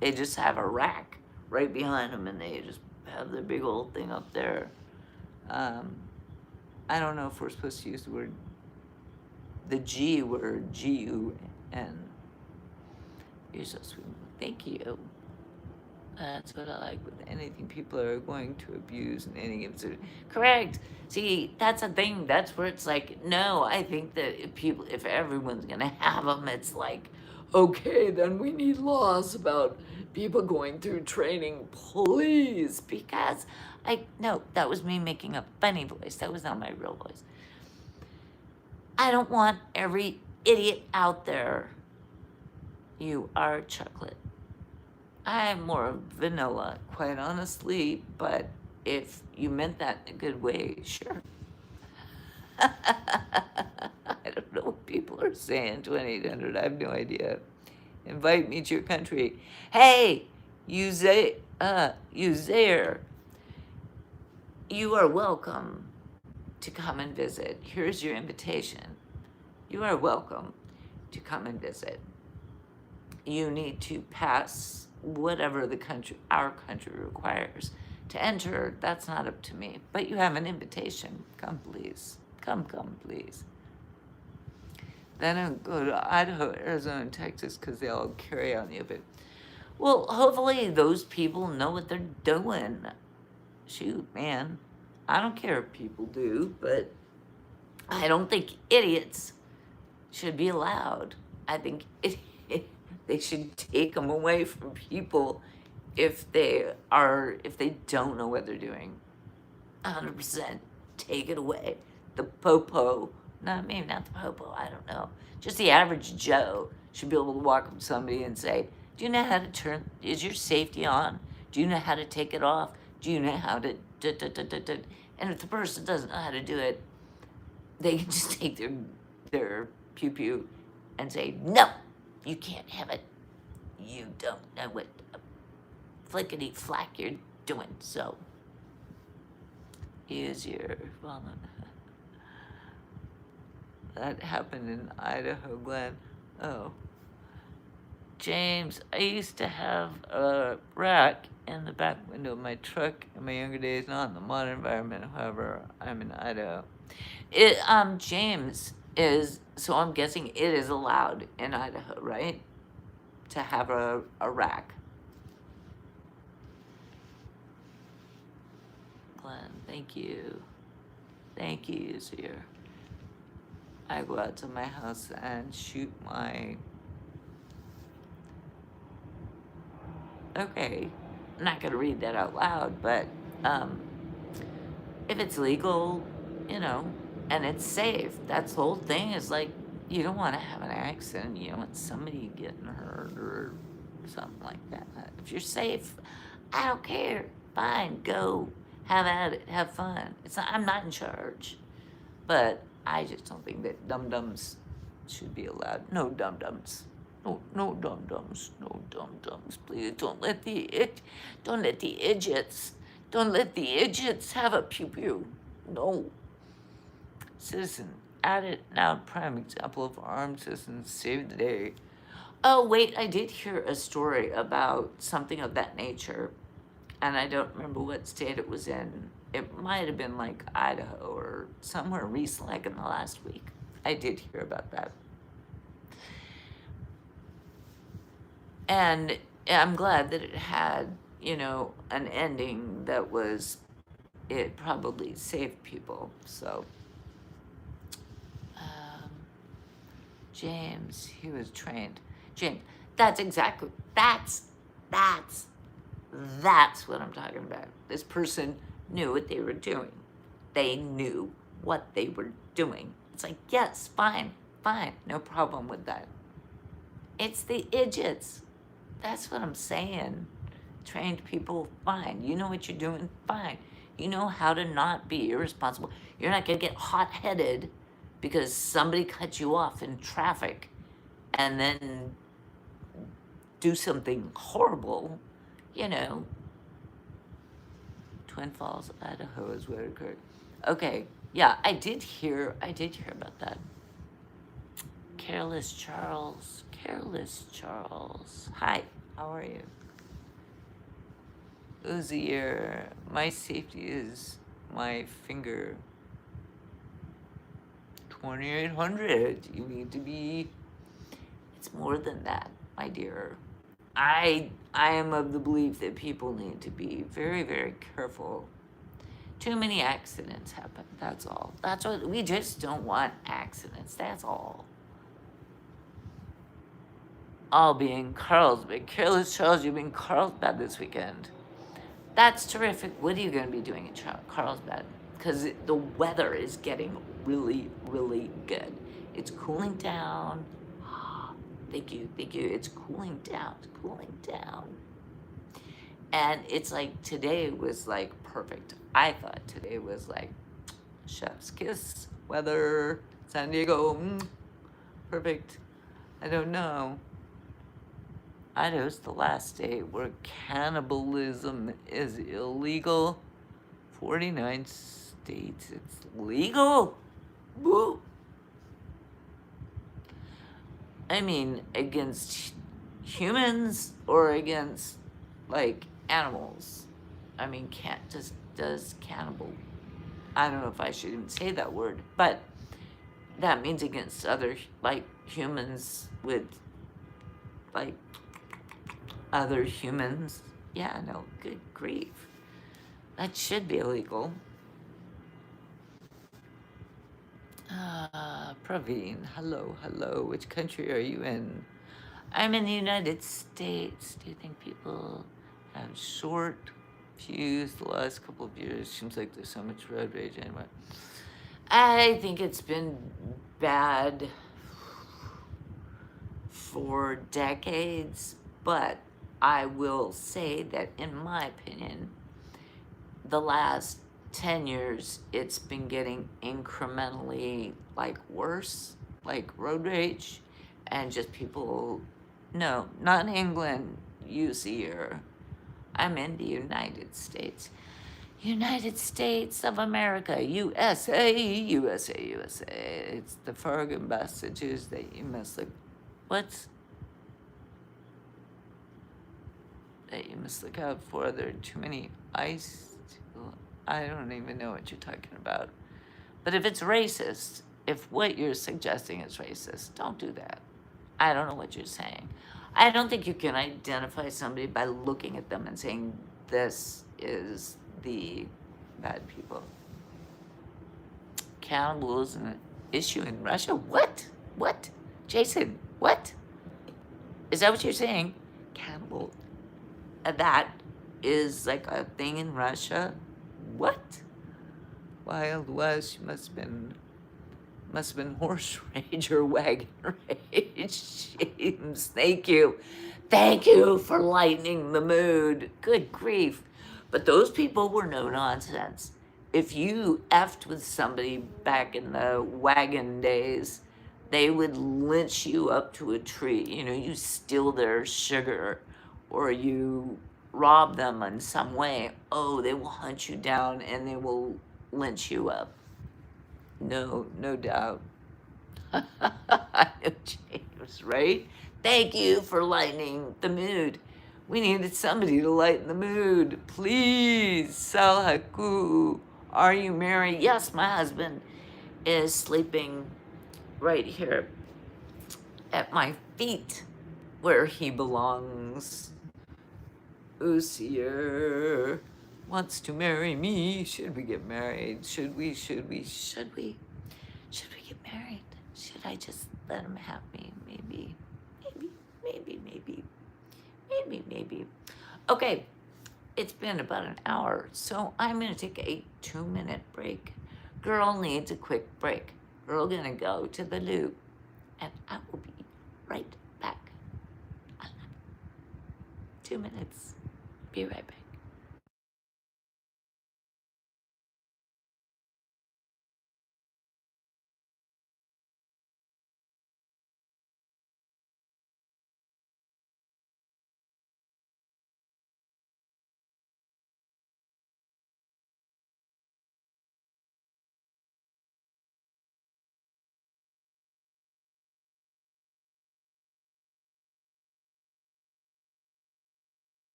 They just have a rack right behind them, and they just have their big old thing up there. I don't know if we're supposed to use the G word, G-U-N. You're so sweet. Thank you. That's what I like with anything people are going to abuse in any given. Correct. See, that's a thing. That's where it's like, no, I think that if everyone's gonna have them, it's like, okay, then we need laws about people going through training, please, because no, that was me making a funny voice. That was not my real voice. I don't want every idiot out there. You are chocolate. I'm more vanilla, quite honestly, but if you meant that in a good way, sure. I don't know what people are saying, 2800, I have no idea. Invite me to your country. Hey, you there. You are welcome to come and visit. Here's your invitation. You are welcome to come and visit. You need to pass whatever our country requires to enter. That's not up to me, but you have an invitation. Come, please. Come, please. Then I'll go to Idaho, Arizona, and Texas because they all carry on the open. Well, hopefully those people know what they're doing. Shoot, man. I don't care if people do, but I don't think idiots should be allowed. I think they should take them away from people if they don't know what they're doing. 100%, take it away. The popo, maybe not the popo, I don't know. Just the average Joe should be able to walk up to somebody and say, do you know how to turn, is your safety on? Do you know how to take it off? Do you know how to, and if the person doesn't know how to do it, they can just take their pew-pew and say, no, you can't have it. You don't know what flickety-flack you're doing, so use your wallet. That happened in Idaho, Glenn. Oh. James, I used to have a rack in the back window of my truck in my younger days, not in the modern environment, however, I'm in Idaho. James so I'm guessing it is allowed in Idaho, right? To have a rack. Glenn, thank you. Thank you, Zir. I go out to my house and shoot my... Okay, I'm not gonna read that out loud, but if it's legal, you know, and it's safe. That's the whole thing is like, you don't want to have an accident. You don't want somebody getting hurt or something like that. If you're safe, I don't care. Fine, go. Have at it. Have fun. It's not, I'm not in charge. But I just don't think that dum-dums should be allowed. No dum-dums. No, no dum-dums. No dum-dums. Please don't let the idiots, don't let the idiots have a pew-pew. No. Citizen, added now prime example of armed citizens save the day. Oh, wait, I did hear a story about something of that nature, and I don't remember what state it was in. It might have been like Idaho or somewhere recent, like in the last week. I did hear about that. And I'm glad that it had, you know, an ending that was, it probably saved people. So, James, he was trained. James, that's exactly, that's what I'm talking about. This person knew what they were doing. They knew what they were doing. It's like, yes, fine, no problem with that. It's the idiots. That's what I'm saying. Trained people, fine. You know what you're doing, fine. You know how to not be irresponsible. You're not gonna get hot-headed because somebody cut you off in traffic and then do something horrible, you know. Twin Falls, Idaho is where it occurred. Okay, yeah, I did hear about that. Careless Charles. Hi, how are you? Uzier, my safety is my finger. 2,800. You need to be. It's more than that, my dear. I am of the belief that people need to be very, very careful. Too many accidents happen. That's all. That's what we just don't want accidents. That's all. I'll be in Carlsbad. Careless Charles, you'll be in Carlsbad this weekend. That's terrific. What are you going to be doing in Carlsbad? Because the weather is getting really, really good. It's cooling down. Thank you. It's cooling down. And it's like today was like perfect. I thought today was like chef's kiss weather. San Diego, perfect. I don't know. Idaho's the last state where cannibalism is illegal. 49 states it's legal. Woo. I mean, against humans or against like animals. I mean, does cannibal. I don't know if I should even say that word, but that means against other like humans with like other humans. Yeah, no, good grief. That should be illegal. Praveen, hello. Which country are you in? I'm in the United States. Do you think people have short fuse the last couple of years? Seems like there's so much road rage anyway. I think it's been bad for decades, but I will say that in my opinion, the last 10 years, it's been getting incrementally like worse, like road rage and just people, no, not in England, UCR. I'm in the United States. United States of America, USA. It's the Farragut messages that you must look, what's, that you must look out for. There are too many ice. I don't even know what you're talking about. But if it's racist, if what you're suggesting is racist, don't do that. I don't know what you're saying. I don't think you can identify somebody by looking at them and saying, this is the bad people. Cannibalism an issue in Russia? What? Jason, what? Is that what you're saying? Cannibal. That is like a thing in Russia? What? Wild West. You must have been horse rage or wagon rage. James, thank you. Thank you for lightening the mood. Good grief. But those people were no nonsense. If you effed with somebody back in the wagon days, they would lynch you up to a tree. You know, you steal their sugar or you rob them in some way. Oh, they will hunt you down and they will lynch you up. No doubt. James, right? Thank you for lightening the mood. We needed somebody to lighten the mood. Please, Salhaku. Are you married? Yes, my husband is sleeping right here at my feet where he belongs. Usier wants to marry me. Should we get married? Should we get married? Should I just let him have me? Maybe. Okay, it's been about an hour, so I'm gonna take a 2-minute break. Girl needs a quick break. Girl gonna go to the loo, and I will be right back. 2 minutes. Be right back.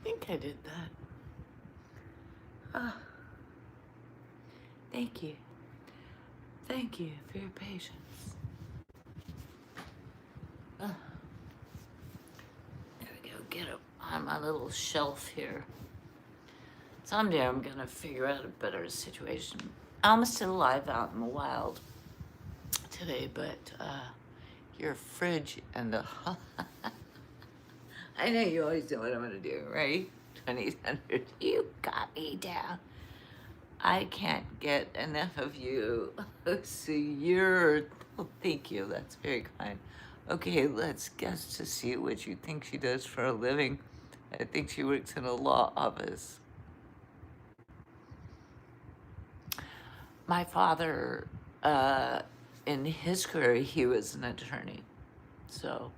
I think I did that. Ah, thank you. Thank you for your patience. Ah, there we go. Get up on my little shelf here. Someday I'm gonna figure out a better situation. I'm still alive out in the wild today, but your fridge and the I know you always know what I'm gonna do, right? 2000. You got me down. I can't get enough of you. So you're. Oh, thank you. That's very kind. Okay, let's guess to see what you think she does for a living. I think she works in a law office. My father, uh, in his career, he was an attorney. So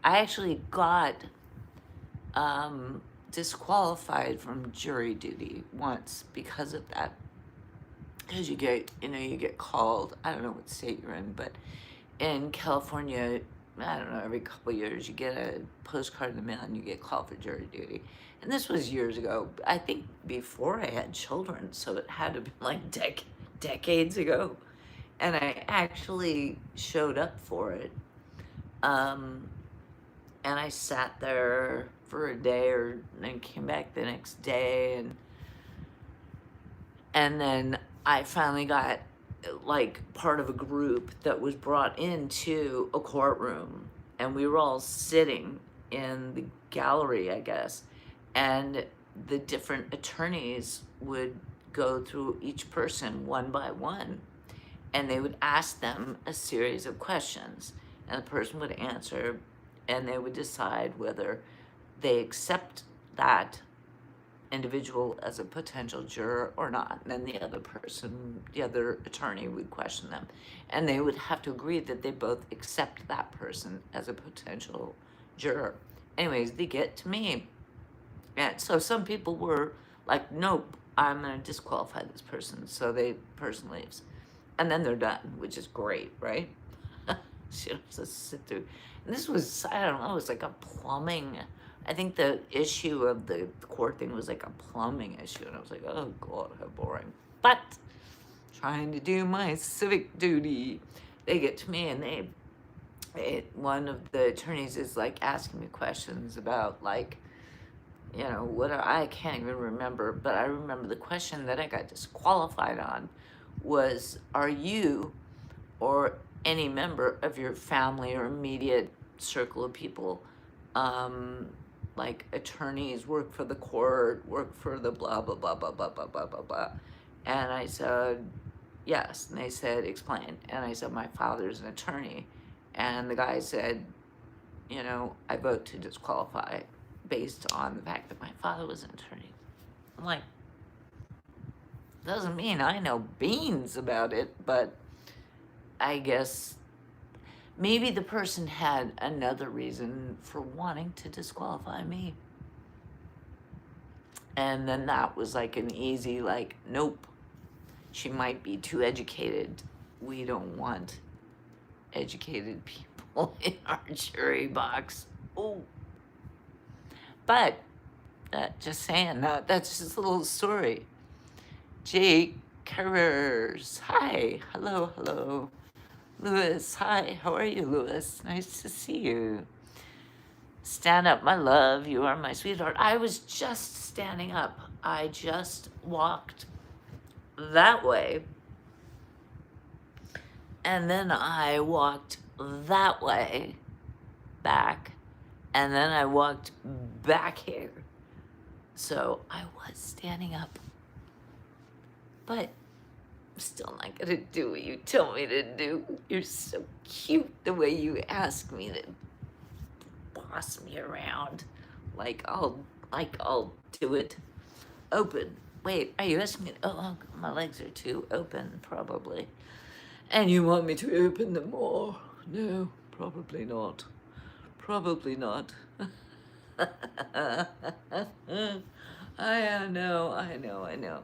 I actually got um, disqualified from jury duty once because of that. Because you get called. I don't know what state you're in, but in California, I don't know, every couple of years you get a postcard in the mail and you get called for jury duty. And this was years ago. I think before I had children, so it had to be like decades ago. And I actually showed up for it. Um, and I sat there for a day or then came back the next day and then I finally got like part of a group that was brought into a courtroom and we were all sitting in the gallery, I guess, and the different attorneys would go through each person one by one and they would ask them a series of questions and the person would answer and they would decide whether they accept that individual as a potential juror or not. And then the other attorney would question them. And they would have to agree that they both accept that person as a potential juror. Anyways, they get to me. And so some people were like, nope, I'm going to disqualify this person. So the person leaves. And then they're done, which is great, right? She don't have to sit through. And this was, I don't know, it was like a plumbing. I think the issue of the court thing was like a plumbing issue. And I was like, oh, God, how boring. But trying to do my civic duty, they get to me and one of the attorneys is like asking me questions about like, you know, I can't even remember, but I remember the question that I got disqualified on was, are you or any member of your family or immediate circle of people, like attorneys, work for the court, work for the blah, blah, blah, blah, blah, blah, blah, blah, blah. And I said, yes. And they said, explain. And I said, my father's an attorney. And the guy said, you know, I vote to disqualify based on the fact that my father was an attorney. I'm like, doesn't mean I know beans about it, but I guess maybe the person had another reason for wanting to disqualify me. And then that was like an easy, like, nope, she might be too educated. We don't want educated people in our jury box. Oh. But, just saying, that's just a little story. Jake Carrers, hi, hello. Lewis, hi, how are you, Lewis? Nice to see you. Stand up, my love, you are my sweetheart. I was just standing up. I just walked that way. And then I walked that way back. And then I walked back here. So I was standing up. But I'm still not gonna do what you tell me to do. You're so cute the way you ask me to boss me around. Like I'll do it. Open. Wait, are you asking me? Oh, my legs are too open, probably. And you want me to open them more? No, probably not. Probably not. I know.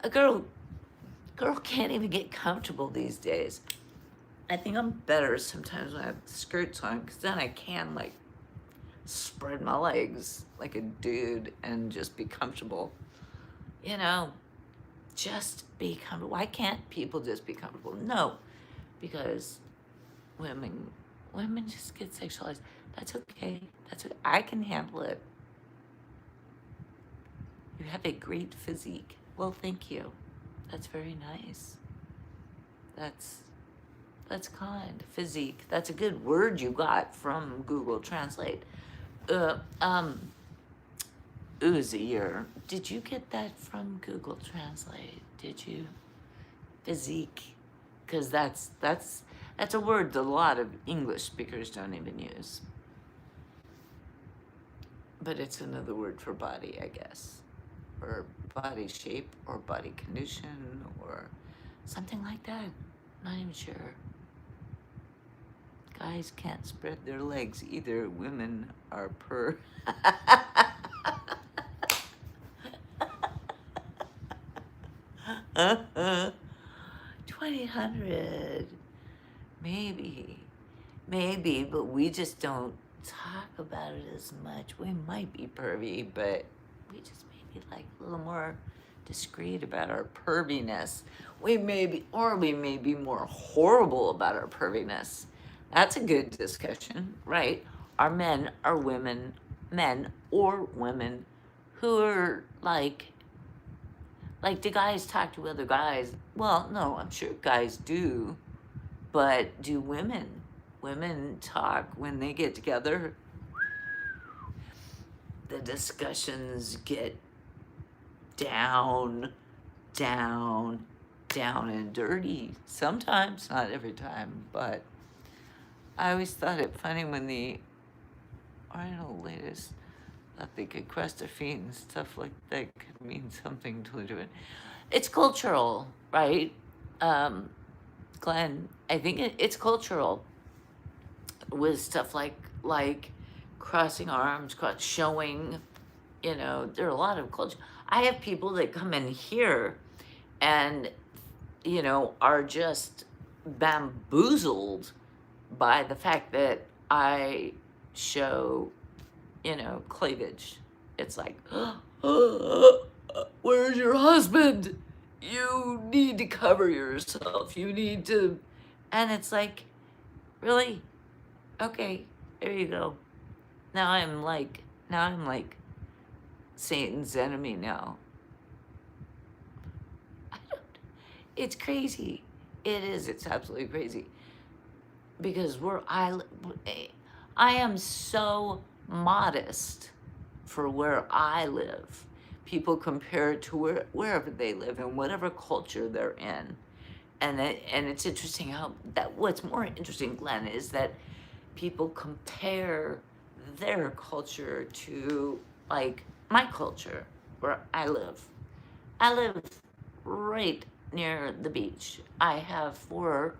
A girl can't even get comfortable these days. I think I'm better sometimes when I have skirts on, because then I can like spread my legs like a dude and just be comfortable. You know, just be comfortable. Why can't people just be comfortable? No, because women just get sexualized. That's okay. I can handle it. You have a great physique. Well, thank you. That's very nice. That's kind. Physique. That's a good word you got from Google Translate. Uh, um, Uzi, or did you get that from Google Translate? Did you? Physique, because that's a word that a lot of English speakers don't even use. But it's another word for body, I guess, or body shape, or body condition, or something like that. Not even sure. Guys can't spread their legs either. Women are per. 2000. Maybe, but we just don't talk about it as much. We might be pervy, but we just maybe like a little more discreet about our perviness. We may be more horrible about our perviness. That's a good discussion, right? Are men or women, men or women, who are like, do guys talk to other guys? Well, no, I'm sure guys do, but do women talk when they get together? The discussions get down, down, down and dirty. Sometimes, not every time, but I always thought it funny when the Oriental ladies thought they could cross their feet and stuff like that could mean something totally different. It's cultural, right? Glenn, I think it's cultural with stuff like crossing arms, showing, there are a lot of culture. I have people that come in here and, are just bamboozled by the fact that I show, cleavage. It's like, where's your husband? You need to cover yourself. You need to, and it's like, really? Okay, there you go. Now I'm like Satan's enemy now. I don't, it's crazy. It is, it's absolutely crazy. Because I am so modest for where I live. People compare it to wherever they live and whatever culture they're in. And it's interesting what's more interesting, Glenn, is that people compare their culture to like my culture where I live. I live right near the beach. I haven't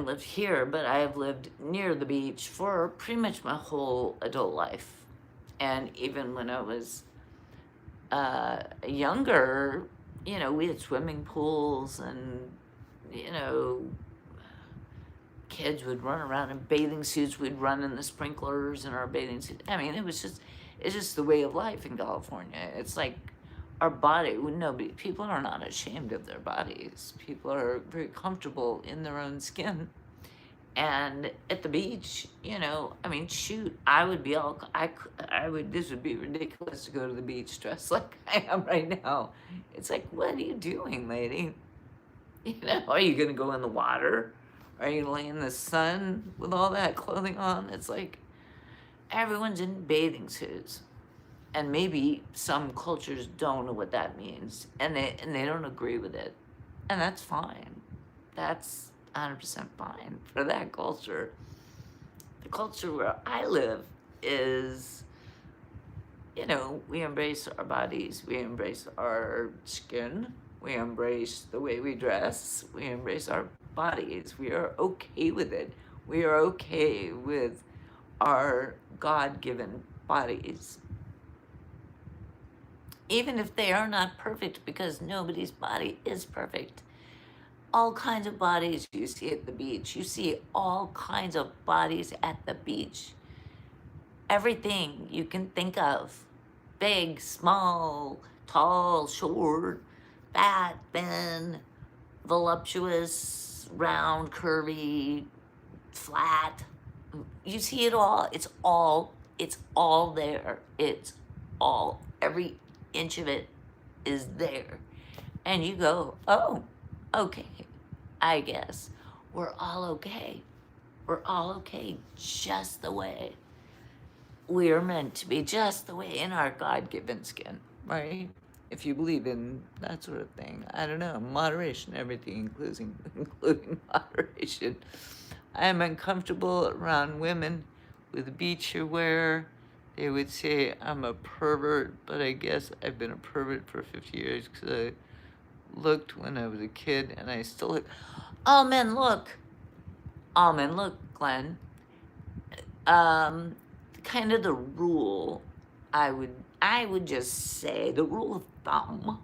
lived here, but I have lived near the beach for pretty much my whole adult life. And even when I was younger, we had swimming pools and, kids would run around in bathing suits. We'd run in the sprinklers in our bathing suits. I mean, it's just the way of life in California. It's like our body, people are not ashamed of their bodies. People are very comfortable in their own skin. And at the beach, shoot, this would be ridiculous to go to the beach dressed like I am right now. It's like, what are you doing, lady? Are you gonna go in the water? Are you gonna lay in the sun with all that clothing on? It's like, everyone's in bathing suits. And maybe some cultures don't know what that means, and they don't agree with it. And that's fine. That's 100% fine for that culture. The culture where I live is, we embrace our bodies, we embrace our skin, we embrace the way we dress, we embrace our bodies. We are okay with it. We are okay with our God-given bodies. Even if they are not perfect, because nobody's body is perfect. All kinds of bodies you see at the beach. You see all kinds of bodies at the beach. Everything you can think of. Big, small, tall, short, fat, thin, voluptuous, round, curvy, flat. You see it all. It's all there. It's all, every inch of it is there. And you go, oh, okay, I guess we're all okay. We're all okay just the way we are meant to be just the way in our God-given skin, right? If you believe in that sort of thing, I don't know, moderation, everything, including moderation. I am uncomfortable around women with beach wear. They would say I'm a pervert, but I guess I've been a pervert for 50 years because I looked when I was a kid and I still look. All men look. All men look, Glenn. Um, kind of the rule, I would just say the rule of thumb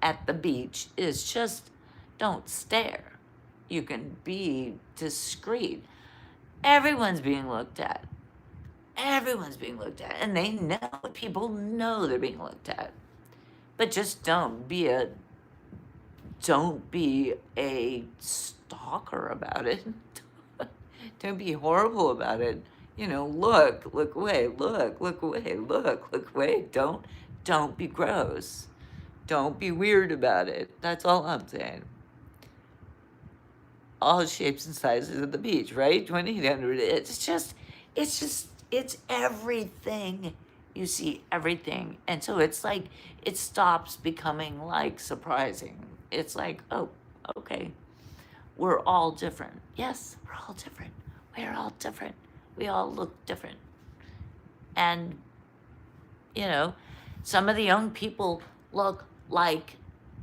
at the beach is just don't stare. You can be discreet. Everyone's being looked at. Everyone's being looked at, and they know, people know they're being looked at. But just don't be a stalker about it. Don't be horrible about it. You know, look away, look away, look away. Don't be gross. Don't be weird about it. That's all I'm saying. All shapes and sizes of the beach, right? 2800. It's everything. You see everything. And so it's like, it stops becoming like surprising. It's like, oh, okay. We're all different. Yes, we're all different. We're all different. We all look different. And, you know, some of the young people look like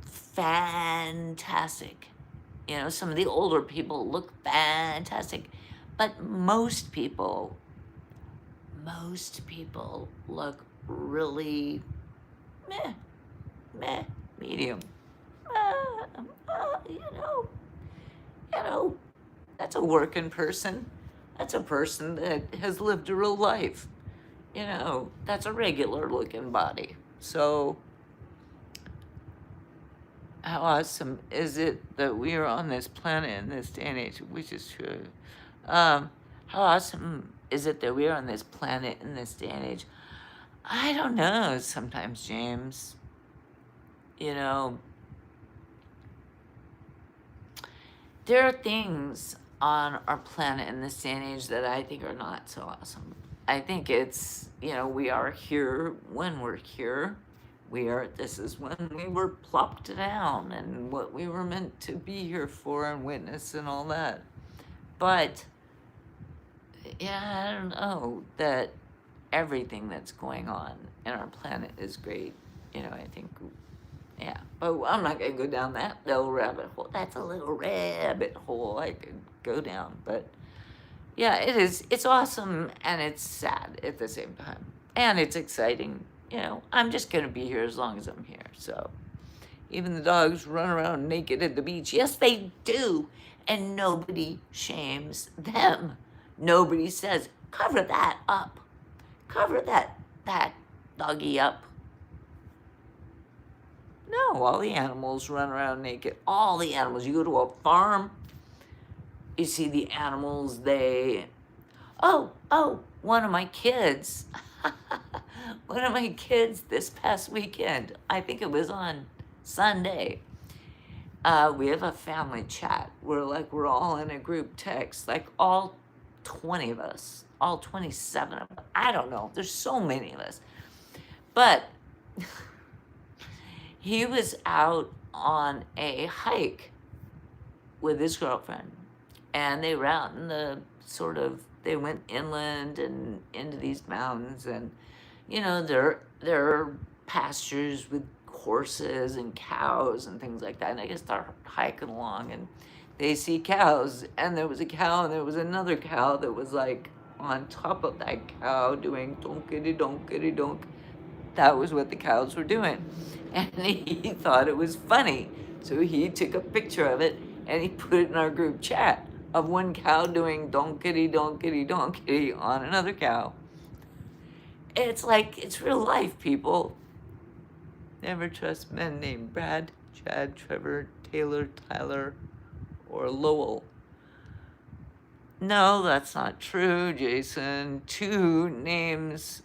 fantastic. You know, some of the older people look fantastic. But most people look really medium. You know, that's a working person. That's a person that has lived a real life. You know, that's a regular looking body. So how awesome is it that we are on this planet in this day and age, which is true. How awesome is it that we are on this planet in this day and age? I don't know sometimes, James. You know, there are things on our planet in this day and age that I think are not so awesome. I think it's, you know, we are here when we're here. This is when we were plopped down and what we were meant to be here for and witness and all that. But, yeah, I don't know that everything that's going on in our planet is great. You know, I think, yeah. But I'm not going to go down that little rabbit hole. That's a little rabbit hole I could go down. But, yeah, it is. It's awesome and it's sad at the same time. And it's exciting. You know, I'm just going to be here as long as I'm here. So, even the dogs run around naked at the beach. Yes, they do. And nobody shames them. Nobody says, cover that up. Cover that doggy up. No, all the animals run around naked. All the animals. You go to a farm, you see the animals, one of my kids, this past weekend, I think it was on Sunday, we have a family chat where we're all in a group text, like all 20 of us, all 27 of us. I don't know. There's so many of us. But he was out on a hike with his girlfriend. And they were out in they went inland and into these mountains. And, you know, there are pastures with horses and cows and things like that. And I guess they're hiking along and they see cows. And there was a cow and there was another cow that was like on top of that cow doing donkity donkity donk. That was what the cows were doing. And he thought it was funny. So he took a picture of it and he put it in our group chat of one cow doing donkity donkity donkity on another cow. It's like, it's real life, people. Never trust men named Brad, Chad, Trevor, Taylor, Tyler, or Lowell. No, that's not true, Jason. 3 names,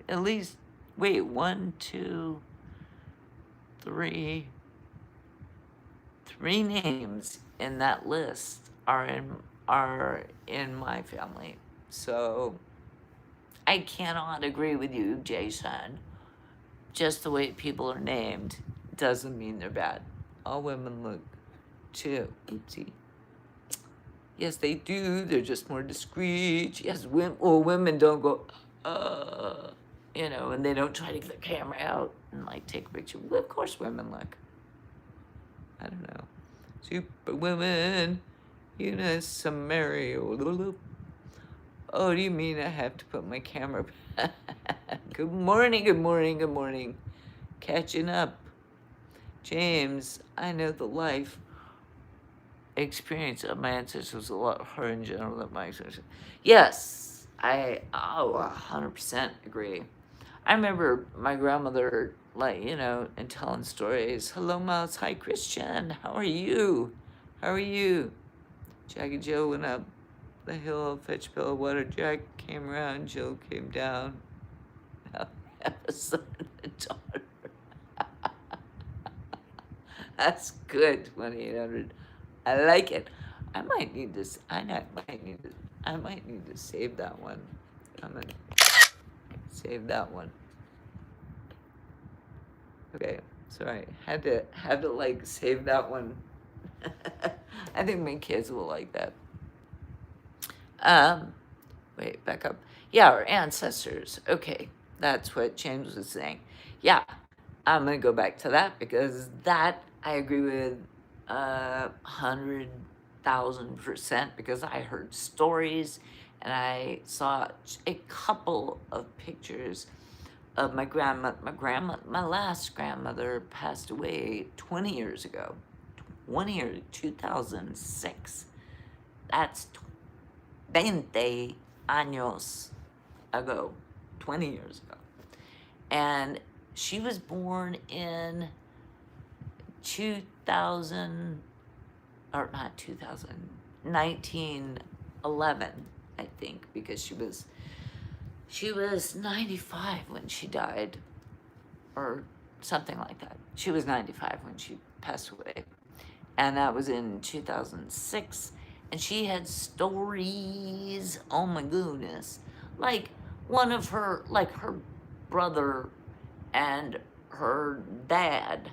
at least, wait, 1, 2, 3. 3 names in that list are in my family. So I cannot agree with you, Jason. Just the way people are named doesn't mean they're bad. All women look too. Oopsie. Yes, they do. They're just more discreet. Yes, women don't go, and they don't try to get their camera out and like take a picture. Well, of course, women look. I don't know. Superwoman, Eunice Mario. Oh, do you mean I have to put my camera back? Good morning, good morning, good morning. Catching up. James, I know the life experience of my ancestors was a lot harder in general than my experience. Yes, I 100% agree. I remember my grandmother, and telling stories. Hello, Mouse. Hi, Christian. How are you? How are you? Jack and Jill went up the hill, fetch a pail of water. Jack came around, Jill came down. Now they have a son and a daughter. That's good, 2800. I like it. I might need this. I might need to save that one. I'm gonna save that one. Okay, sorry. Had to like save that one. I think my kids will like that. Wait, back up. Yeah, our ancestors. Okay, that's what James was saying. Yeah, I'm gonna go back to that because that I agree with 100,000% because I heard stories and I saw a couple of pictures of my last grandmother passed away 20 years ago. 2006. That's 20 años ago, 20 years ago. And she was born in 1911, I think, because she was 95 when she died, or something like that. She was 95 when she passed away. And that was in 2006. And she had stories, oh my goodness. Like her brother and her dad,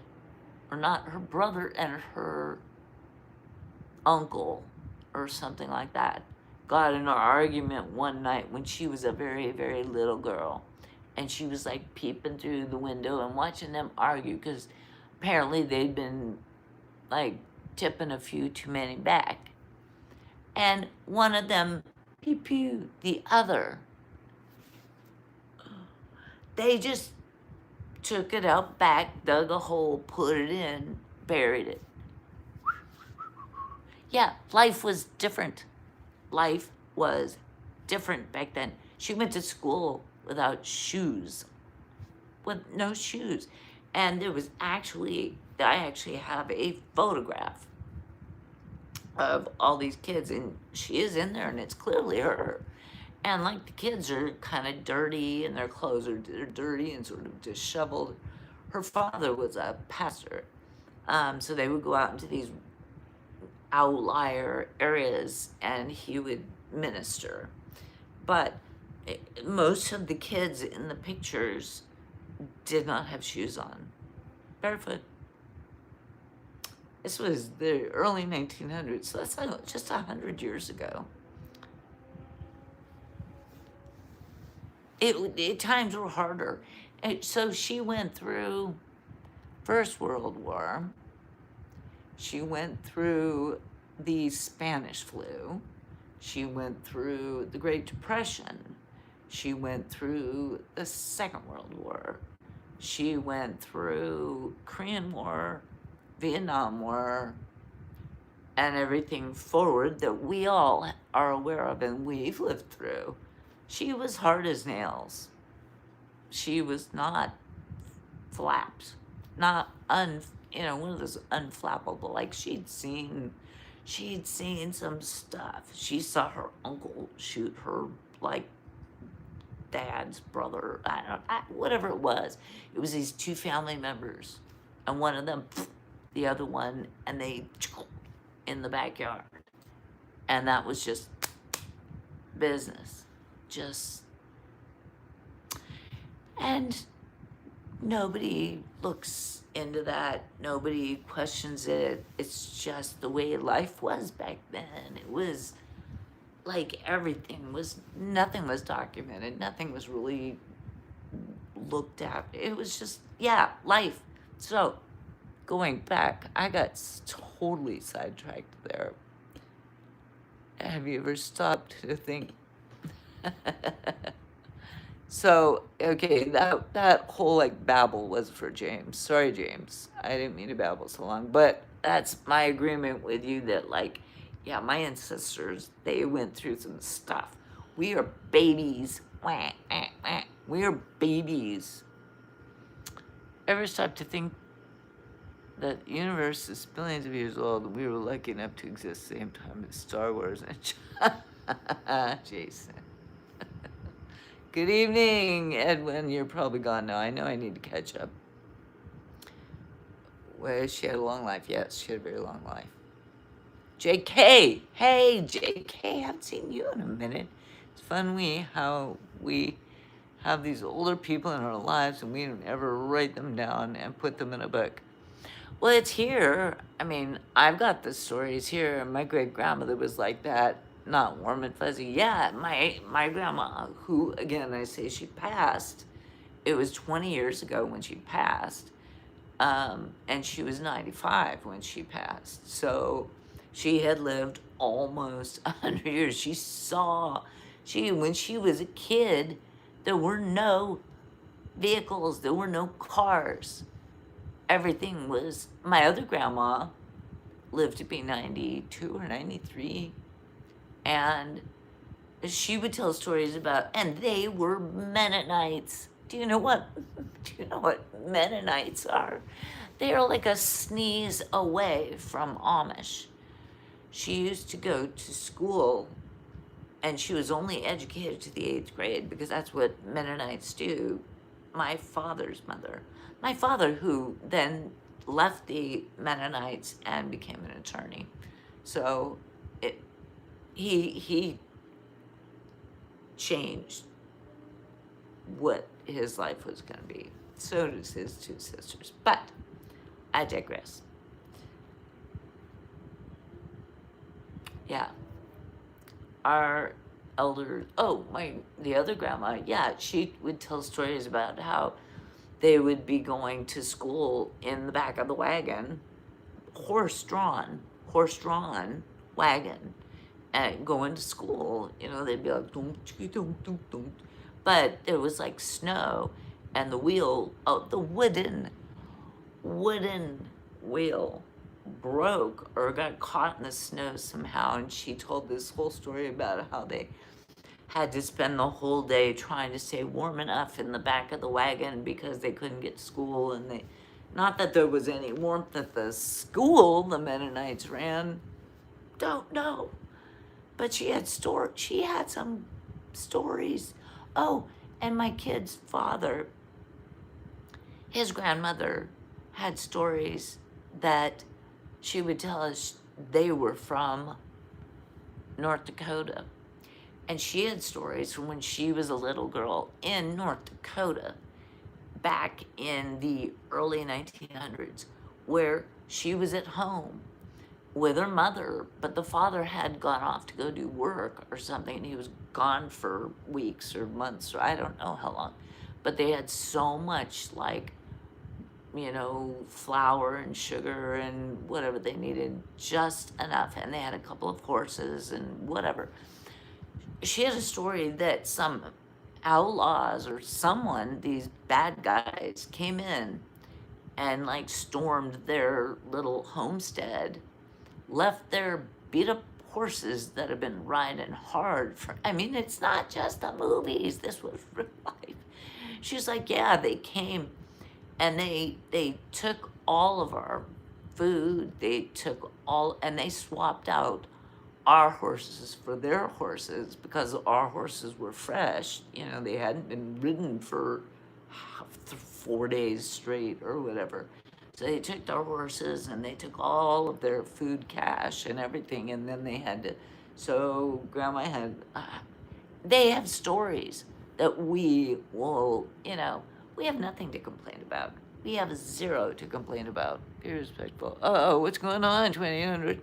or not her brother and her uncle, or something like that, got in an argument one night when she was a very, very little girl. And she was like peeping through the window and watching them argue because apparently they'd been like tipping a few too many back. And one of them pew-pew the other. They just took it out back, dug a hole, put it in, buried it. Yeah, life was different. Life was different back then. She went to school without shoes, with no shoes. And I actually have a photograph of all these kids, and she is in there, and it's clearly her. And like the kids are kind of dirty, and their clothes are dirty and sort of disheveled. Her father was a pastor, so they would go out into these outlier areas, and he would minister. But most of the kids in the pictures did not have shoes on, barefoot. This was the early 1900s, so that's like just 100 years ago. Times were harder. So she went through First World War. She went through the Spanish flu. She went through the Great Depression. She went through the Second World War. She went through Korean War, Vietnam War, and everything forward that we all are aware of and we've lived through. She was hard as nails. She was not flapped, not one of those unflappable. Like she'd seen some stuff. She saw her uncle shoot her like dad's brother. Whatever it was. It was these two family members, and one of them, the other one, and they in the backyard, and that was just business. just, and nobody looks into that. Nobody questions it. It's just the way life was back then. It was like nothing was documented. Nothing was really looked at. It was just, yeah, life. So, going back, I got totally sidetracked there. Have you ever stopped to think? So, okay, that whole like babble was for James. Sorry, James. I didn't mean to babble so long, but that's my agreement with you that like, yeah, my ancestors, they went through some stuff. We are babies. Wah, wah, wah. We are babies. Ever stop to think that the universe is billions of years old and we were lucky enough to exist at the same time as Star Wars and Jason. Good evening, Edwin. You're probably gone now. I know I need to catch up. Well, she had a long life. Yes, she had a very long life. JK. Hey, JK. Haven't seen you in a minute. It's fun how we have these older people in our lives and we don't ever write them down and put them in a book. Well, it's here. I mean, I've got the stories here. My great grandmother was like that, not warm and fuzzy. Yeah, my grandma, who again I say she passed. It was 20 years ago when she passed, and she was 95 when she passed. So she had lived almost 100 years. When she was a kid, there were no vehicles, there were no cars. Everything was, my other grandma lived to be 92 or 93, and she would tell stories about, and they were Mennonites. Do you know what Mennonites are? They are like a sneeze away from Amish. She used to go to school, and she was only educated to the 8th grade because that's what Mennonites do. My father's mother, my father, who then left the Mennonites and became an attorney. So he changed what his life was going to be. So does his two sisters. But I digress. Yeah. Our elders, the other grandma, yeah, she would tell stories about how they would be going to school in the back of the wagon, horse-drawn wagon, and going to school. They'd be like, dum, dum, dum, dum. But there was like snow, and the wooden wheel broke or got caught in the snow somehow. And she told this whole story about how they had to spend the whole day trying to stay warm enough in the back of the wagon because they couldn't get to school. And not that there was any warmth at the school the Mennonites ran, don't know. But she had some stories. Oh, and my kid's father, his grandmother, had stories that she would tell us. They were from North Dakota. And she had stories from when she was a little girl in North Dakota back in the early 1900s, where she was at home with her mother, but the father had gone off to go do work or something, and he was gone for weeks or months, or I don't know how long. But they had so much, like, flour and sugar and whatever they needed, just enough. And they had a couple of horses and whatever. She had a story that some outlaws or someone, these bad guys, came in and like stormed their little homestead, left their beat up horses that have been riding hard for, it's not just the movies, this was real life. She's like, yeah, they came and they took all of our food, and they swapped out our horses for their horses because our horses were fresh. They hadn't been ridden for 4 days straight or whatever. So they took our horses and they took all of their food cash and everything, and then they had to. So Grandma had they have stories that we will, we have nothing to complain about. We have zero to complain about. Be respectful. Oh, what's going on, 2800?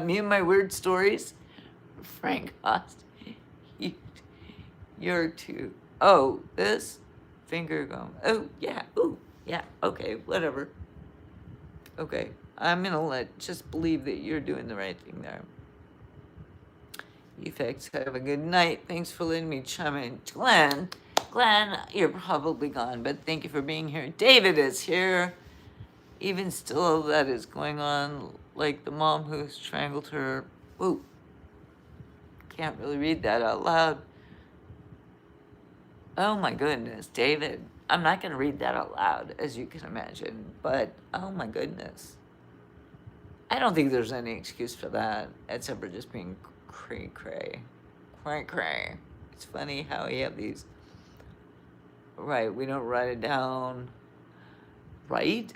Me and my weird stories. Frank Host. You, you're too. Oh, this finger gum. Oh, yeah. Ooh, yeah. Okay, whatever. Okay. I'm gonna just believe that you're doing the right thing there. You folks have a good night. Thanks for letting me chime in. Glenn, you're probably gone, but thank you for being here. David is here. Even still, that is going on, like the mom who strangled her. Ooh, can't really read that out loud. Oh my goodness, David. I'm not going to read that out loud, as you can imagine, but oh my goodness. I don't think there's any excuse for that, except for just being cray-cray. Cray-cray. It's funny how you have these. Right, we don't write it down. Right?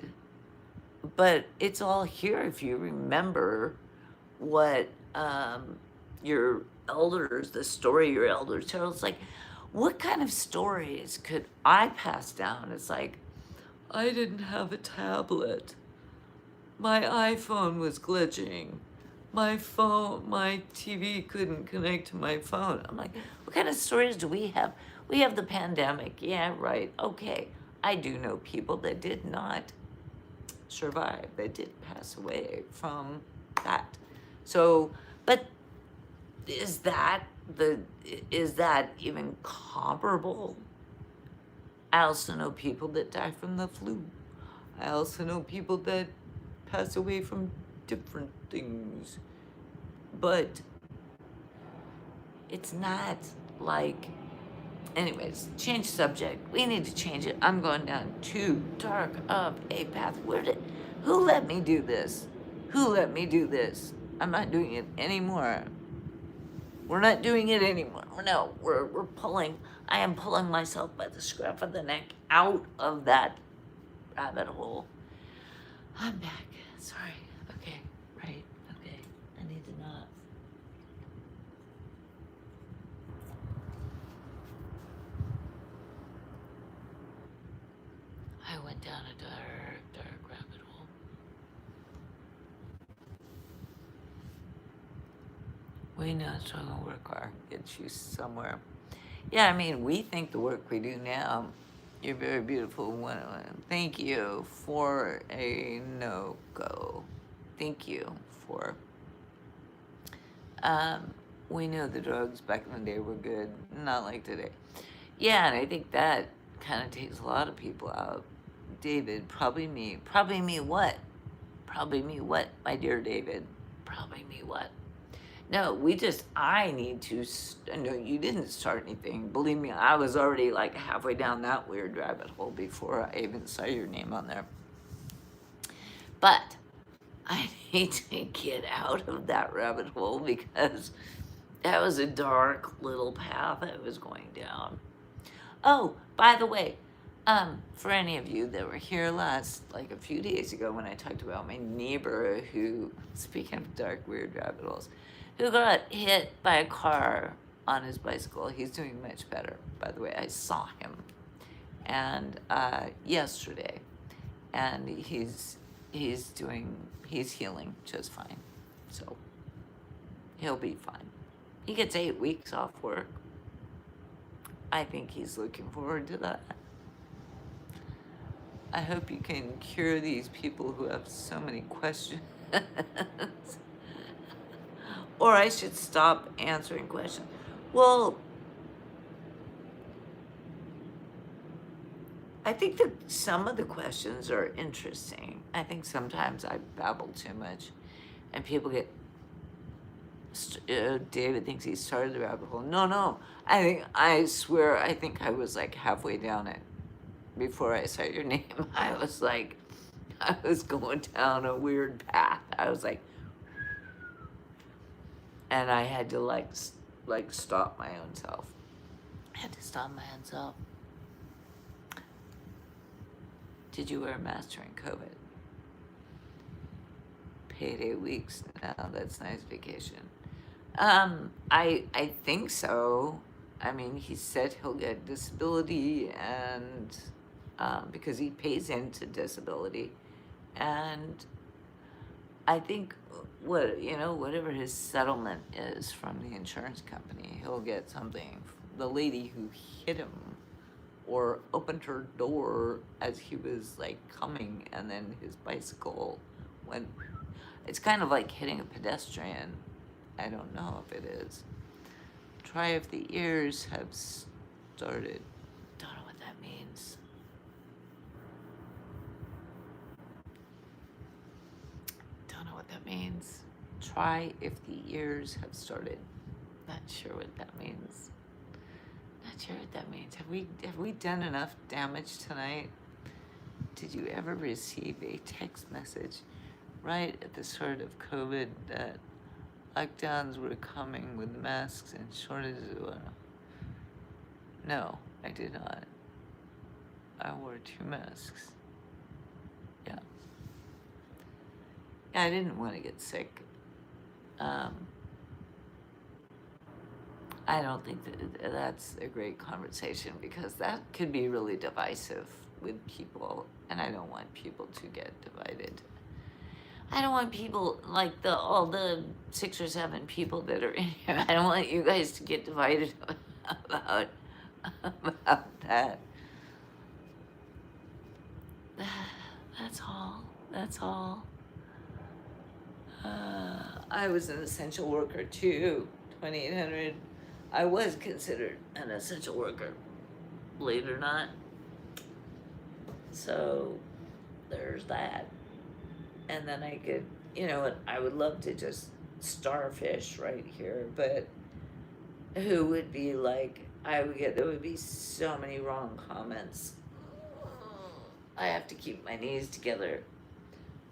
But it's all here if you remember what your elders, the story your elders tell. It's like, what kind of stories could I pass down? It's like, I didn't have a tablet. My iPhone was glitching. My TV couldn't connect to my phone. I'm like, what kind of stories do we have? We have the pandemic. Yeah, right. Okay. I do know people that did not survive. They did pass away from that. So, but is that even comparable? I also know people that die from the flu. I also know people that pass away from different things. But it's not like, anyways, change subject. We need to change it. I'm going down too dark of a path. Who let me do this? Who let me do this? I'm not doing it anymore. We're not doing it anymore. No, we're pulling. I am pulling myself by the scruff of the neck out of that rabbit hole. I'm back. Sorry. Okay. Right. Okay. I need to not. I went down a dark, dark rabbit hole. We know it's going to work hard, get you somewhere. Yeah, I mean, we think the work we do now, you're very beautiful. Thank you for a no-go. Thank you for, we know the drugs back in the day were good, not like today. Yeah, and I think that kind of takes a lot of people out. David, probably me. Probably me what? Probably me what, my dear David? Probably me what? No, I need to, no, you didn't start anything. Believe me, I was already like halfway down that weird rabbit hole before I even saw your name on there. But I need to get out of that rabbit hole because that was a dark little path I was going down. Oh, by the way, for any of you that were here like a few days ago when I talked about my neighbor who, speaking of dark, weird rabbit holes, who got hit by a car on his bicycle. He's doing much better, by the way. I saw him and yesterday, and he's healing just fine. So he'll be fine. He gets 8 weeks off work. I think he's looking forward to that. I hope you can cure these people who have so many questions. Or I should stop answering questions. Well, I think that some of the questions are interesting. I think sometimes I babble too much and people get, David thinks he started the rabbit hole. No. I swear, I think I was like halfway down it before I saw your name. I was going down a weird path. I was like, and I had to like stop my own self. I had to stop my own self. Did you wear a mask during COVID? Paid 8 weeks now. That's nice vacation. I think so. I mean, he said he'll get disability and because he pays into disability, and I think whatever his settlement is from the insurance company, he'll get something. The lady who hit him or opened her door as he was like coming, and then his bicycle went. It's kind of like hitting a pedestrian. I don't know if it is. Try if the ears have started. Don't know what that means. Don't know what that means. Try if the ears have started. Not sure what that means. Not sure what that means. Have we done enough damage tonight? Did you ever receive a text message right at the start of COVID that lockdowns were coming with masks and shortages? No, I did not. I wore 2 masks. Yeah. I didn't want to get sick. I don't think that's a great conversation because that could be really divisive with people, and I don't want people to get divided. I don't want people like all the 6 or 7 people that are in here. I don't want you guys to get divided about that. That's all. That's all. I was an essential worker too. 2800. I was considered an essential worker, believe it or not. So there's that. And then I could, I would love to just starfish right here, but who would be like, there would be so many wrong comments. I have to keep my knees together,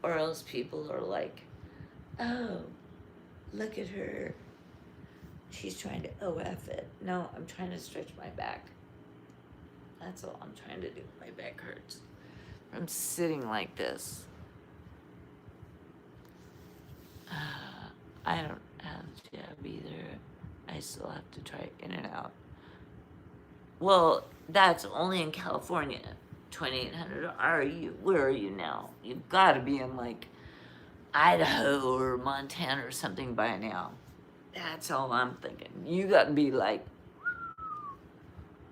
or else people are like, oh, look at her. She's trying to OF it. No, I'm trying to stretch my back. That's all I'm trying to do. My back hurts from sitting like this. I don't have a jab either. I still have to try in and out. Well, that's only in California. 2800. Where are you now? You've got to be in like Idaho or Montana or something by now. That's all I'm thinking. You got to be like,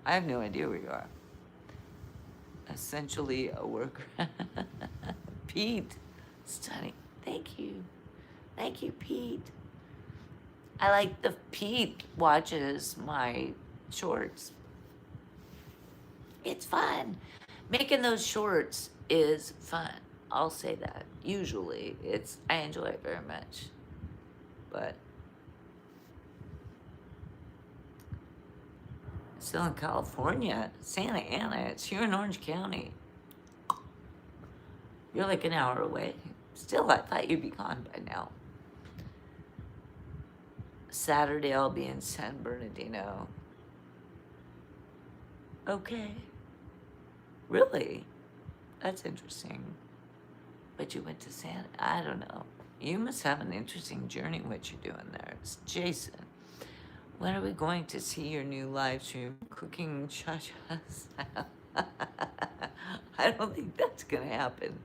I have no idea where you are. Essentially a worker. Pete, stunning. Thank you. Thank you, Pete. I like the Pete watches my shorts. It's fun. Making those shorts is fun. I'll say that. Usually, I enjoy it very much. But still in California, Santa Ana, it's here in Orange County. You're like an hour away. Still, I thought you'd be gone by now. Saturday, I'll be in San Bernardino. Okay. Really? That's interesting. But you went to I don't know. You must have an interesting journey, what you're doing there. It's Jason. When are we going to see your new live stream, Cooking Cha-Cha's? I don't think that's going to happen.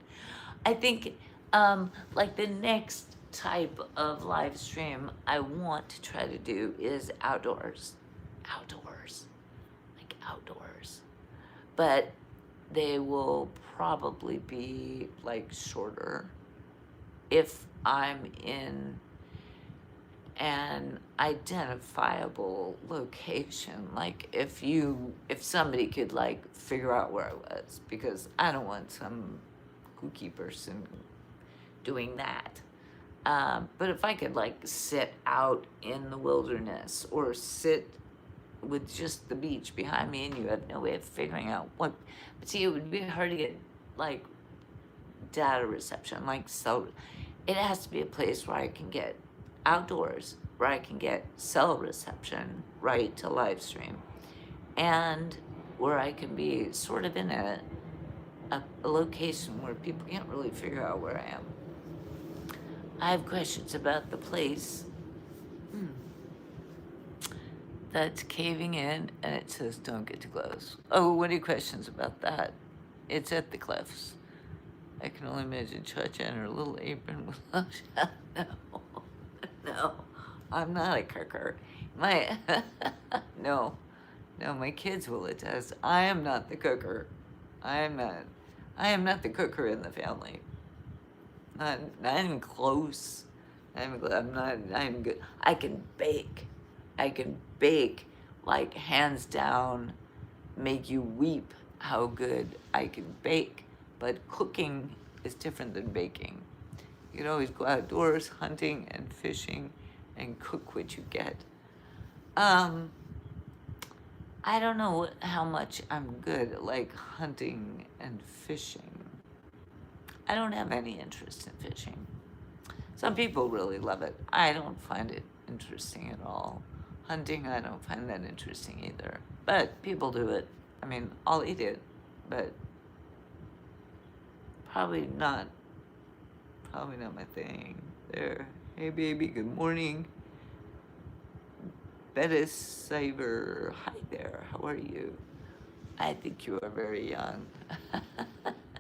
I think, like the next type of live stream I want to try to do is outdoors. Like outdoors. But they will probably be like shorter if I'm in an identifiable location, like if somebody could like figure out where I was, because I don't want some kooky person doing that. But if I could like sit out in the wilderness or sit with just the beach behind me and you have no way of figuring out what, but see, it would be hard to get like data reception, like, so it has to be a place where I can get outdoors, where I can get cell reception right to live stream, and where I can be sort of in a location where people can't really figure out where I am. I have questions about the place. that's caving in, and it says don't get too close. Oh, what are your questions about that? It's at the cliffs. I can only imagine Cha-Cha and her little apron with no, no, I'm not a cooker. My, no, my kids will attest. I am not the cooker. I am not the cooker in the family. Not even close. I'm not even good. I can bake. Like hands down, make you weep how good I can bake. But cooking is different than baking. You can always go outdoors hunting and fishing and cook what you get. I don't know how much I'm good at like hunting and fishing. I don't have any interest in fishing. Some people really love it. I don't find it interesting at all. Hunting, I don't find that interesting either. But people do it. I mean, I'll eat it, but probably not my thing. There. Hey baby, good morning. Bettis Saber, hi there, how are you? I think you are very young.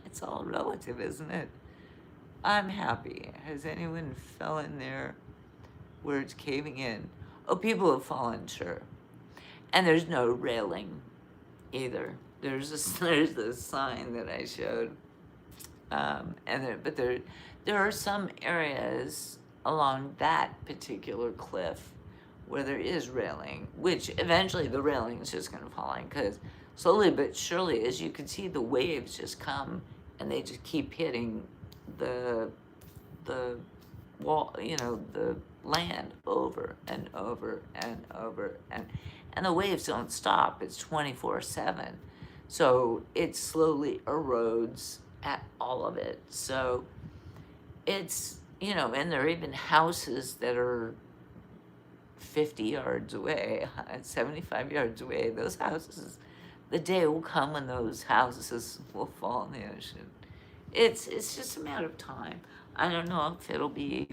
It's all relative, isn't it? I'm happy. Has anyone fell in there where it's caving in? Oh, people have fallen, sure. And there's no railing either. There's a sign that I showed. But there are some areas along that particular cliff where there is railing, which eventually the railing is just going to fall in, because slowly but surely, as you can see, the waves just come and they just keep hitting the wall, the land over and over and over, and the waves don't stop. It's 24/7, so it slowly erodes at all of it. So it's, and there are even houses that are 50 yards away, 75 yards away. Those houses, the day will come when those houses will fall in the ocean. It's just a matter of time. I don't know if it'll be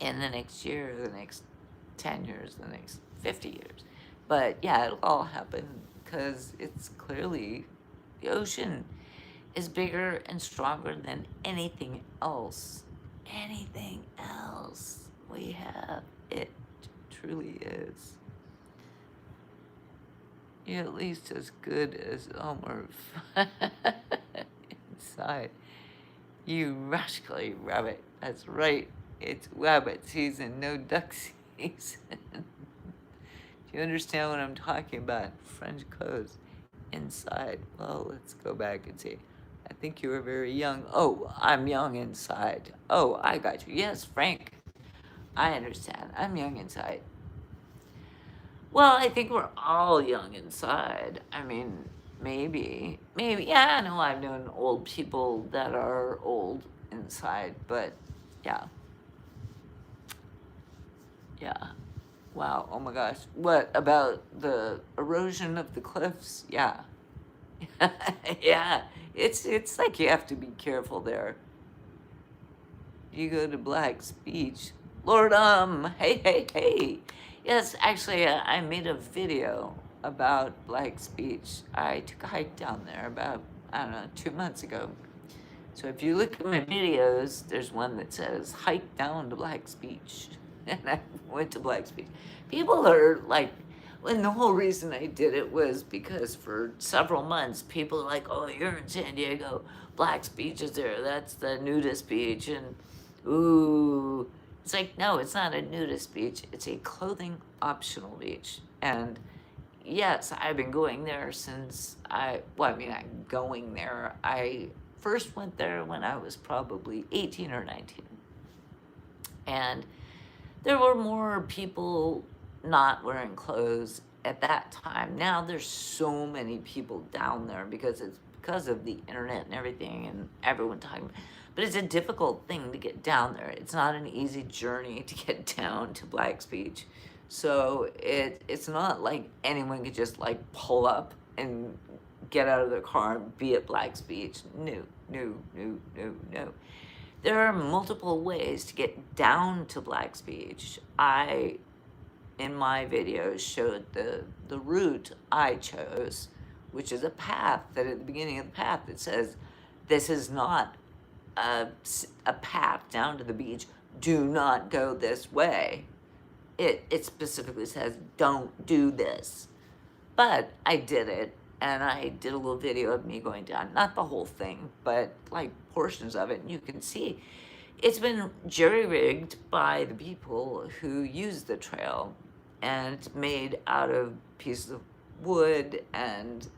in the next year, the next 10 years, the next 50 years. But yeah, it'll all happen, because it's clearly, the ocean is bigger and stronger than anything else. Anything else we have. It truly is. You're at least as good as Elmer inside. You rascally rabbit. That's right. It's rabbit season, no duck season. Do you understand what I'm talking about? French clothes inside. Well, let's go back and see. I think you were very young. Oh, I'm young inside. Oh, I got you. Yes, Frank. I understand. I'm young inside. Well, I think we're all young inside. I mean, maybe. Yeah, I know I've known old people that are old inside, but yeah. Yeah. Wow, oh my gosh. What about the erosion of the cliffs? Yeah. Yeah, it's like you have to be careful there. You go to Black's Beach. Lord, hey. Yes, actually, I made a video about Black's Beach. I took a hike down there about, 2 months ago. So if you look at my videos, there's one that says, hike down to Black's Beach. And I went to Black's Beach. People are like, and the whole reason I did it was because for several months, people are like, oh, you're in San Diego. Black's Beach is there. That's the nudist beach. And ooh, it's like, no, it's not a nudist beach. It's a clothing optional beach. And yes, I've been going there since I'm going there. I first went there when I was probably 18 or 19. And there were more people not wearing clothes at that time. Now there's so many people down there because of the internet and everything and everyone talking. But it's a difficult thing to get down there. It's not an easy journey to get down to Black's Beach. So it's not like anyone could just like pull up and get out of their car and be at Black's Beach. No. There are multiple ways to get down to Black's Beach. I in my videos showed the route I chose, which is a path that at the beginning of the path it says, this is not a path down to the beach. Do not go this way. It specifically says, don't do this. But I did it, and I did a little video of me going down, not the whole thing, but like portions of it, and you can see it's been jury-rigged by the people who use the trail, and it's made out of pieces of wood, and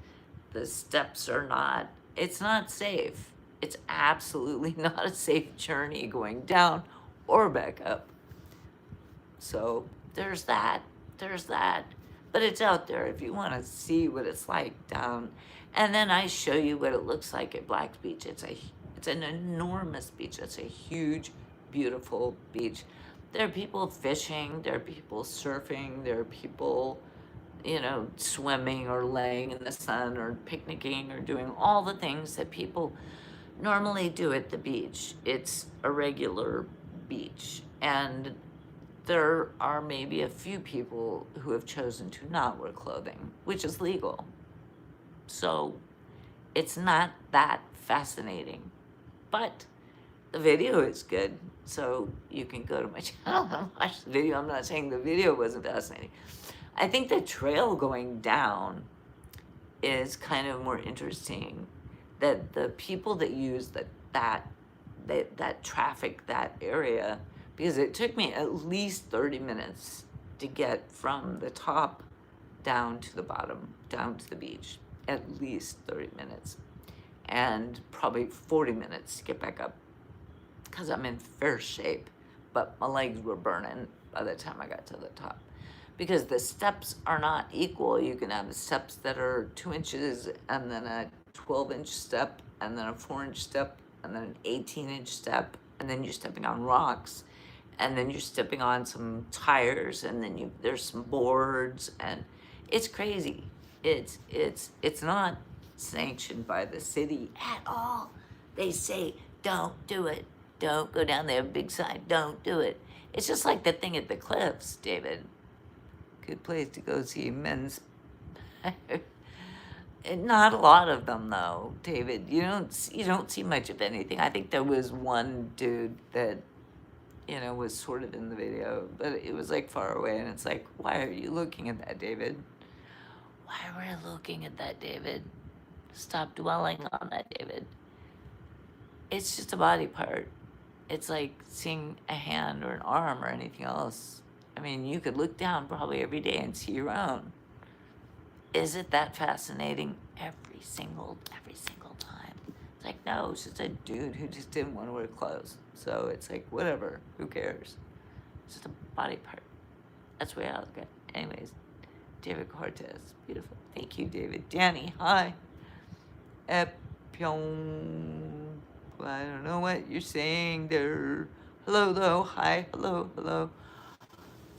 the steps are not, it's not safe. It's absolutely not a safe journey going down or back up. So there's that. There's that. But it's out there if you want to see what it's like down. And then I show you what it looks like at Black's Beach. It's an enormous beach. It's a huge, beautiful beach. There are people fishing. There are people surfing. There are people, swimming or laying in the sun or picnicking or doing all the things that people normally do at the beach. It's a regular beach. And there are maybe a few people who have chosen to not wear clothing, which is legal. So it's not that fascinating. But the video is good, so you can go to my channel and watch the video. I'm not saying the video wasn't fascinating. I think the trail going down is kind of more interesting, that the people that use that traffic, that area, because it took me at least 30 minutes to get from the top down to the bottom, down to the beach, at least 30 minutes, and probably 40 minutes to get back up, because I'm in fair shape, but my legs were burning by the time I got to the top. Because the steps are not equal. You can have the steps that are 2 inches, and then a 12-inch step, and then a 4-inch step, and then an 18-inch step, and then you're stepping on rocks, and then you're stepping on some tires, and then there's some boards, and it's crazy. It's not sanctioned by the city at all. They say, don't do it. Don't go down there, big sign, don't do it. It's just like the thing at the cliffs, David. Good place to go see men's. Not a lot of them though, David. You don't see much of anything. I think there was one dude that, was sort of in the video, but it was like far away, and it's like, why are you looking at that, David? Why were you looking at that, David? Stop dwelling on that, David. It's just a body part. It's like seeing a hand or an arm or anything else. I mean, you could look down probably every day and see your own. Is it that fascinating every single time? It's like, no, it's just a dude who just didn't want to wear clothes. So it's like, whatever, who cares? It's just a body part. That's the way I look at it. Anyways, David Cortez, beautiful. Thank you, David. Danny, hi. Epyong. I don't know what you're saying there. Hello, though. Hi. Hello.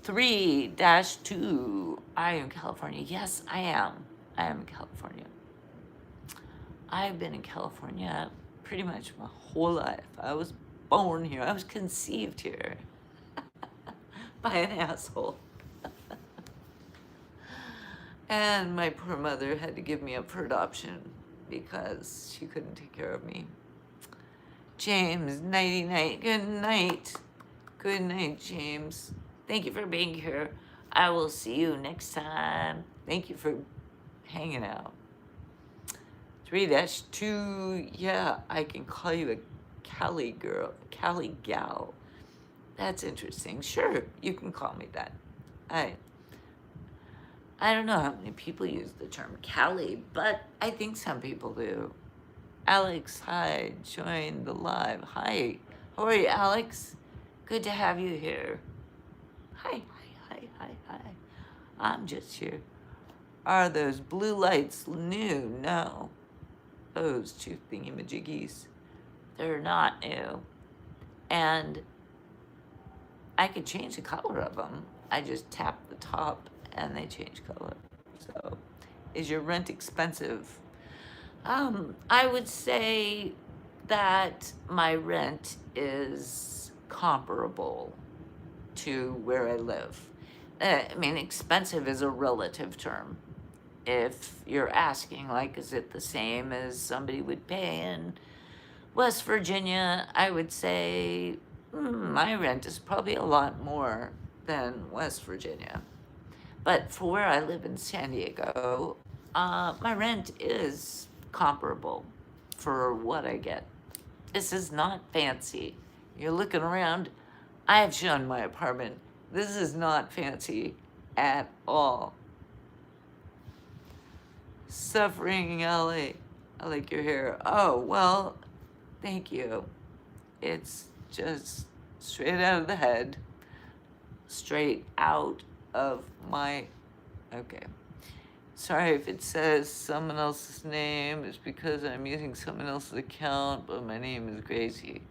3-2. I am in California. Yes, I am. I am in California. I've been in California pretty much my whole life. I was born here. I was conceived here by an asshole. And my poor mother had to give me up for adoption because she couldn't take care of me. James, nighty-night. Good night. Good night, James. Thank you for being here. I will see you next time. Thank you for hanging out. 3-2. Yeah, I can call you a Cali girl, Cali gal. That's interesting. Sure, you can call me that. I don't know how many people use the term Cali, but I think some people do. Alex, hi, join the live. Hi, how are you, Alex? Good to have you here. Hi. I'm just here. Are those blue lights new? No. Those two thingamajiggies, they're not new. And I could change the color of them. I just tap the top and they change color. So, is your rent expensive? I would say that my rent is comparable to where I live. I mean, expensive is a relative term. If you're asking, like, is it the same as somebody would pay in West Virginia, I would say my rent is probably a lot more than West Virginia. But for where I live in San Diego, my rent is comparable for what I get. This is not fancy. You're looking around. I have shown my apartment. This is not fancy at all. Suffering LA. I like your hair. Oh, well, thank you. It's just straight out of the head. Straight out of my. Okay. Sorry if it says someone else's name. It's because I'm using someone else's account, but my name is Gracie.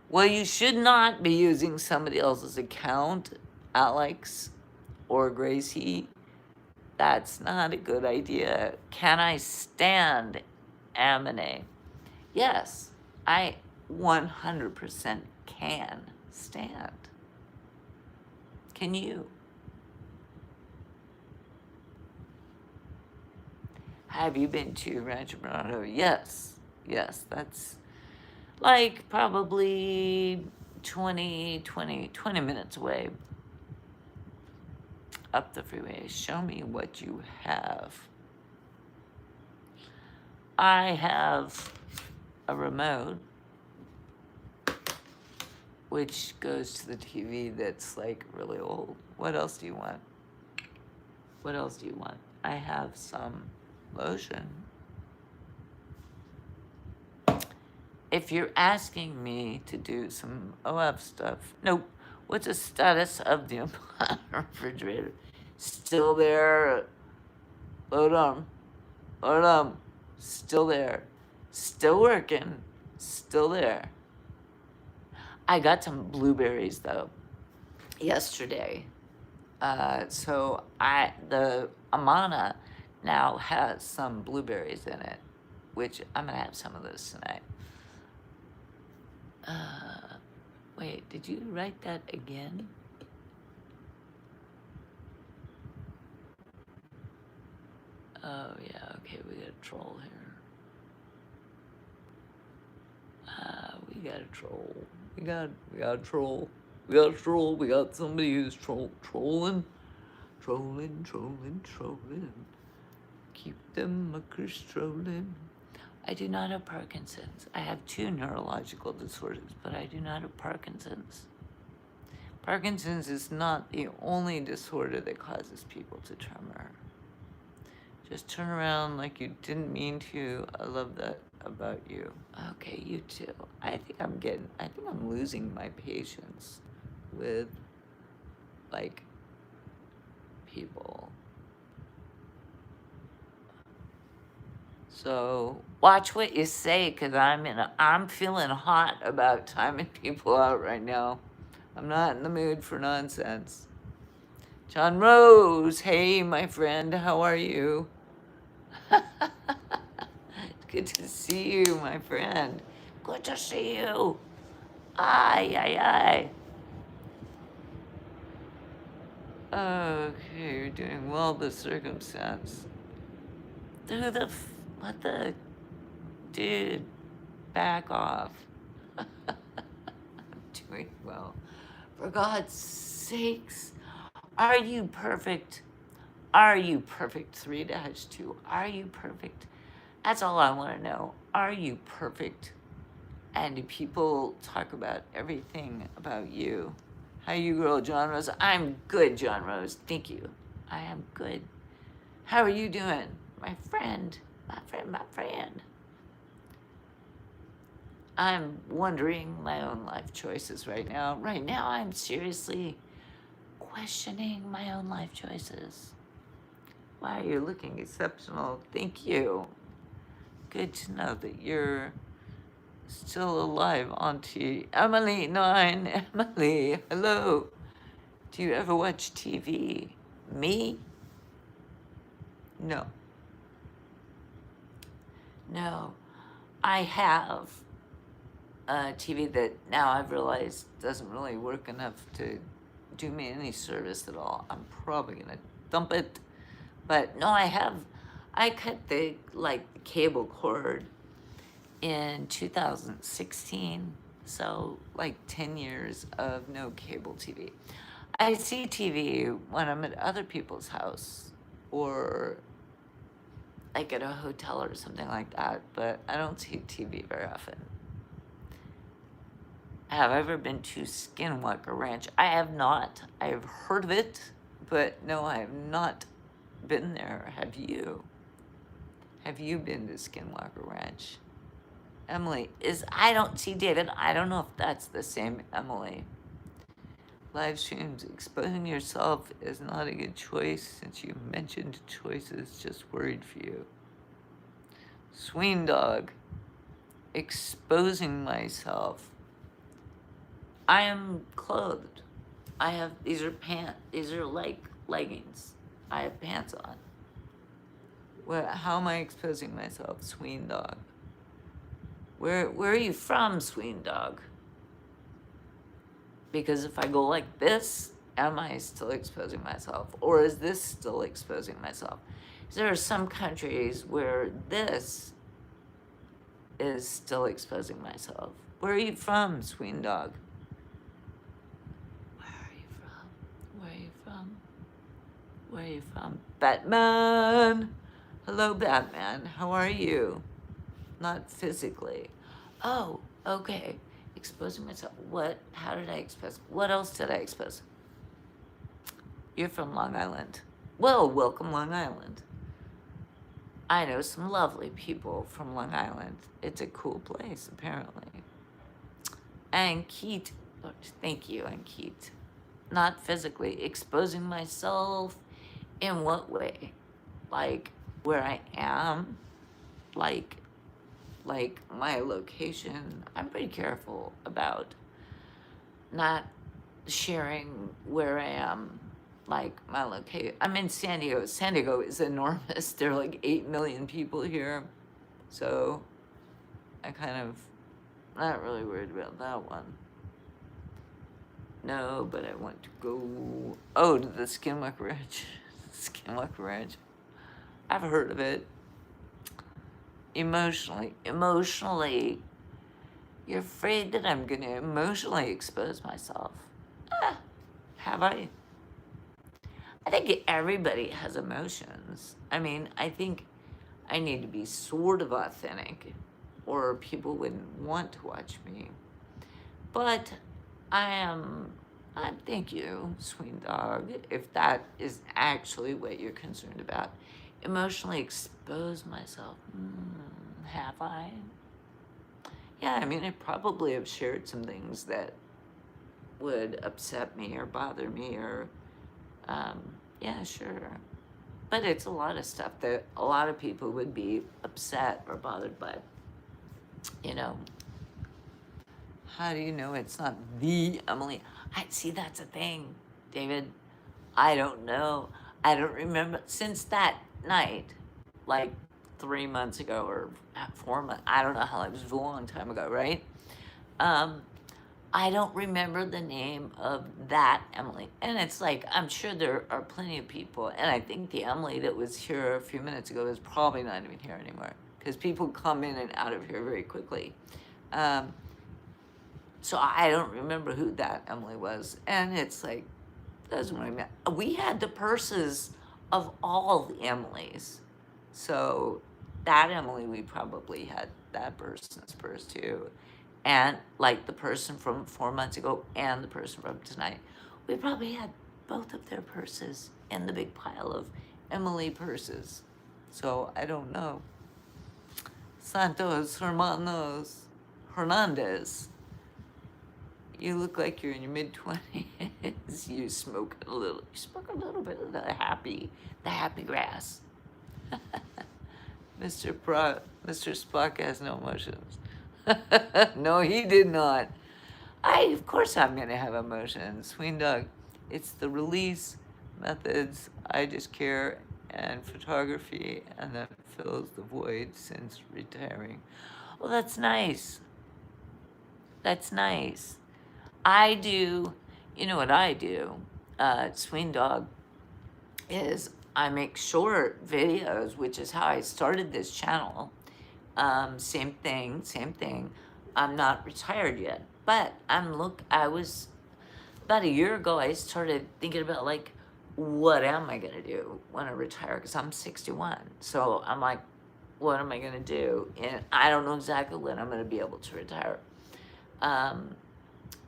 Well, you should not be using somebody else's account, Alex or Gracie. That's not a good idea. Can I stand Amine? Yes, I 100% can stand. Can you? Have you been to Rancho Bernardo? Yes, that's like probably 20 minutes away up the freeway. Show me what you have. I have a remote, which goes to the TV that's like really old. What else do you want? What else do you want? I have some lotion. If you're asking me to do some OF stuff, nope. What's the status of the refrigerator? Still there. Load on. Still there. Still working. Still there. I got some blueberries though yesterday. So the Amana now has some blueberries in it, which I'm gonna have some of those tonight. Wait, did you write that again? Oh yeah, okay, we got a troll here. We got a troll. We got a troll. We got a troll. We got somebody who's trolling. Keep them muckers trolling. I do not have Parkinson's. I have 2 neurological disorders, but I do not have Parkinson's. Parkinson's is not the only disorder that causes people to tremor. Just turn around like you didn't mean to. I love that about you. Okay, you too. I think I'm losing my patience with, like, people. So watch what you say, because I'm feeling hot about timing people out right now. I'm not in the mood for nonsense. John Rose, hey, my friend, how are you? Good to see you, my friend. Good to see you. Aye. Okay, you're doing well, the circumstance. What the? Dude, back off. I'm doing well. For God's sakes, are you perfect? Are you perfect? 3-2. Are you perfect? That's all I want to know. Are you perfect? And do people talk about everything about you? How you girl, John Rose? I'm good, John Rose. Thank you. I am good. How are you doing? My friend. I'm wondering my own life choices right now. Right now, I'm seriously questioning my own life choices. Wow, you're looking exceptional. Thank you. Good to know that you're still alive, Auntie Emily 9. Emily, hello. Do you ever watch TV? Me? No. I have a TV that now I've realized doesn't really work enough to do me any service at all, I'm probably gonna dump it. But no, I cut the cable cord in 2016, so like 10 years of no cable TV. I see TV when I'm at other people's house or like at a hotel or something like that, but I don't see TV very often. Have I ever been to Skinwalker Ranch? I have not. I have heard of it, but no, I have not been there. Have you? Have you been to Skinwalker Ranch? Emily, I don't see David. I don't know if that's the same Emily. Live streams, exposing yourself is not a good choice since you mentioned choices, just worried for you. Sween Dog, exposing myself. I am clothed. These are like leggings. I have pants on. How am I exposing myself, Sween Dog? Where are you from, Sween Dog? Because if I go like this, am I still exposing myself? Or is this still exposing myself? There are some countries where this is still exposing myself. Where are you from, Sween Dog? Where are you from? Where are you from? Where are you from? Batman! Hello, Batman. How are you? Not physically. Oh, okay. Exposing myself. How did I expose? What else did I expose? You're from Long Island. Well, welcome, Long Island. I know some lovely people from Long Island. It's a cool place, apparently. Ankit. Oh, thank you, Ankit. Not physically. Exposing myself in what way? Like where I am? Like my location? I'm pretty careful about not sharing where I am, like my location. I'm in San Diego. San Diego is enormous. There are like 8 million people here. So I kind of not really worried about that one. No, but I want to go, to the Skinwalker Ranch. Skinwalker Ranch. I've heard of it. Emotionally, you're afraid that I'm going to emotionally expose myself. Have I? I think everybody has emotions. I mean, I think I need to be sort of authentic or people wouldn't want to watch me. But thank you, Sween Dog, if that is actually what you're concerned about. Emotionally expose myself. Have I? Yeah, I mean, I probably have shared some things that would upset me or bother me or, yeah, sure. But it's a lot of stuff that a lot of people would be upset or bothered by, you know. How do you know it's not the Emily? See, that's a thing, David. I don't know. I don't remember. Since that night, like 3 months ago or 4 months, I don't know how, it was a long time ago, right? I don't remember the name of that Emily. And it's like, I'm sure there are plenty of people. And I think the Emily that was here a few minutes ago is probably not even here anymore because people come in and out of here very quickly. So I don't remember who that Emily was. And it's like, that's what I meant. We had the purses of all the Emilys. So that Emily, we probably had that person's purse too. And like the person from 4 months ago and the person from tonight, we probably had both of their purses in the big pile of Emily purses. So I don't know. Santos Hermanos Hernandez. You look like you're in your mid-20s. You smoke a little bit of the happy grass. Mr. Spock has no emotions. No, he did not. Of course I'm gonna have emotions. Sween Dog. It's the release methods. I just care and photography, and that fills the void since retiring. Well, that's nice. That's nice. I do you know what I do, Swing Dog, is I make short videos, which is how I started this channel. Same thing, same thing. I'm not retired yet, but I was, about a year ago, I started thinking about like, what am I gonna do when I retire? Because I'm 61. So I'm like, what am I gonna do? And I don't know exactly when I'm gonna be able to retire. Um,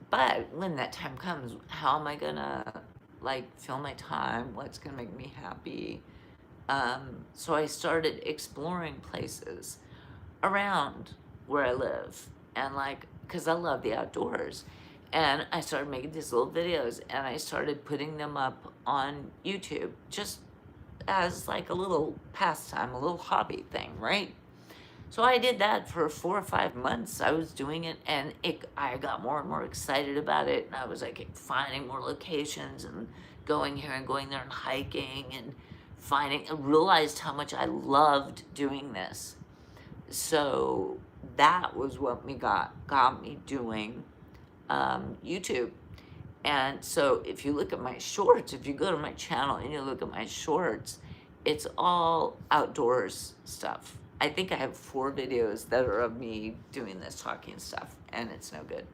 but when that time comes, how am I gonna like fill my time? What's gonna make me happy? So I started exploring places around where I live, and like, because I love the outdoors. And I started making these little videos, and I started putting them up on YouTube just as like a little pastime, a little hobby thing, right? So I did that for 4 or 5 months. I was doing it, and I got more and more excited about it. And I was like finding more locations and going here and going there and hiking and I realized how much I loved doing this. So that was what got me doing YouTube. And so if you look at my shorts, if you go to my channel and you look at my shorts, it's all outdoors stuff. I think I have 4 videos that are of me doing this talking stuff, and it's no good.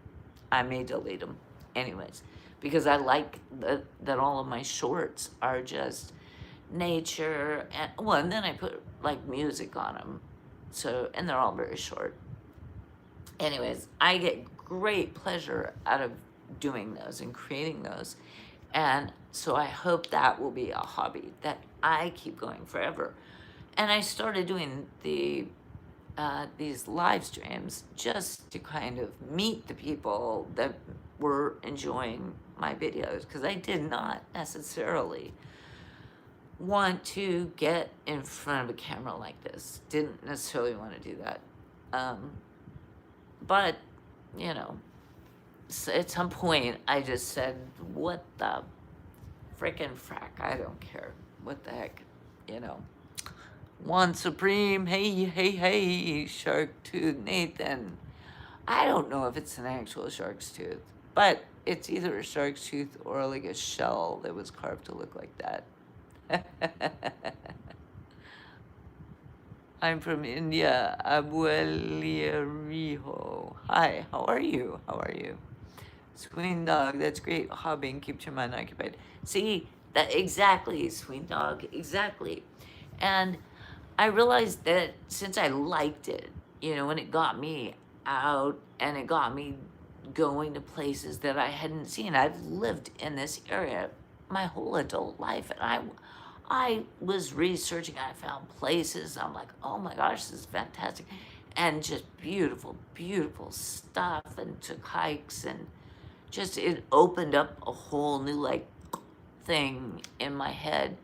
I may delete them anyways, because I like that all of my shorts are just nature, and well, and then I put like music on them. So, and they're all very short. Anyways, I get great pleasure out of doing those and creating those. And so I hope that will be a hobby that I keep going forever. And I started doing these live streams just to kind of meet the people that were enjoying my videos, because I did not necessarily want to get in front of a camera like this. Didn't necessarily want to do that. But, you know, at some point I just said, what the frickin' frack? I don't care. What the heck? You know. One Supreme, hey, hey, hey, Shark Tooth Nathan. I don't know if it's an actual shark's tooth, but it's either a shark's tooth or like a shell that was carved to look like that. I'm from India, Abuelirijo. Hi, how are you? How are you? Swing Dog, that's great. Hobbying keeps your mind occupied. See, that exactly, Swing Dog, exactly. And I realized that since I liked it, you know, and it got me out and it got me going to places that I hadn't seen. I've lived in this area my whole adult life, and I was researching. I found places. I'm like, oh my gosh, this is fantastic, and just beautiful, beautiful stuff. And took hikes, and just it opened up a whole new like thing in my head.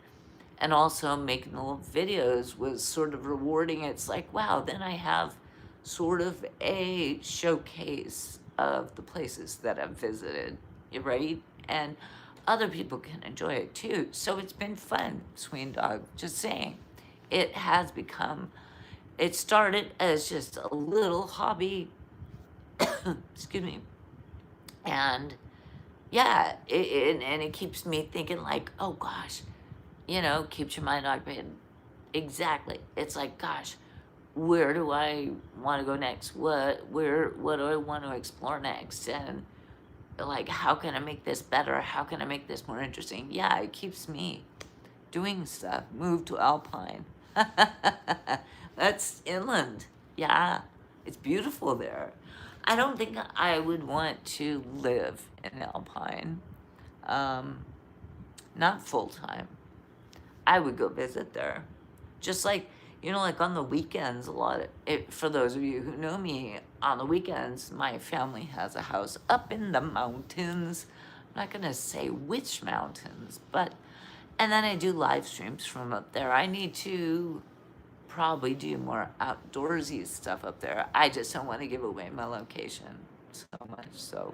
And also making the little videos was sort of rewarding. It's like, wow, then I have sort of a showcase of the places that I've visited, right? And other people can enjoy it too. So it's been fun, Swing Dog, just saying. It has become, it started as just a little hobby, excuse me, and yeah, and it keeps me thinking like, oh gosh, you know, keeps your mind occupied. Exactly. It's like, gosh, where do I want to go next? What do I want to explore next? And like, how can I make this better? How can I make this more interesting? Yeah, it keeps me doing stuff. Move to Alpine. That's inland. Yeah, it's beautiful there. I don't think I would want to live in Alpine. Not full time. I would go visit there. Just like, you know, like on the weekends, for those of you who know me, on the weekends, my family has a house up in the mountains. I'm not gonna say which mountains, and then I do live streams from up there. I need to probably do more outdoorsy stuff up there. I just don't want to give away my location so much, so.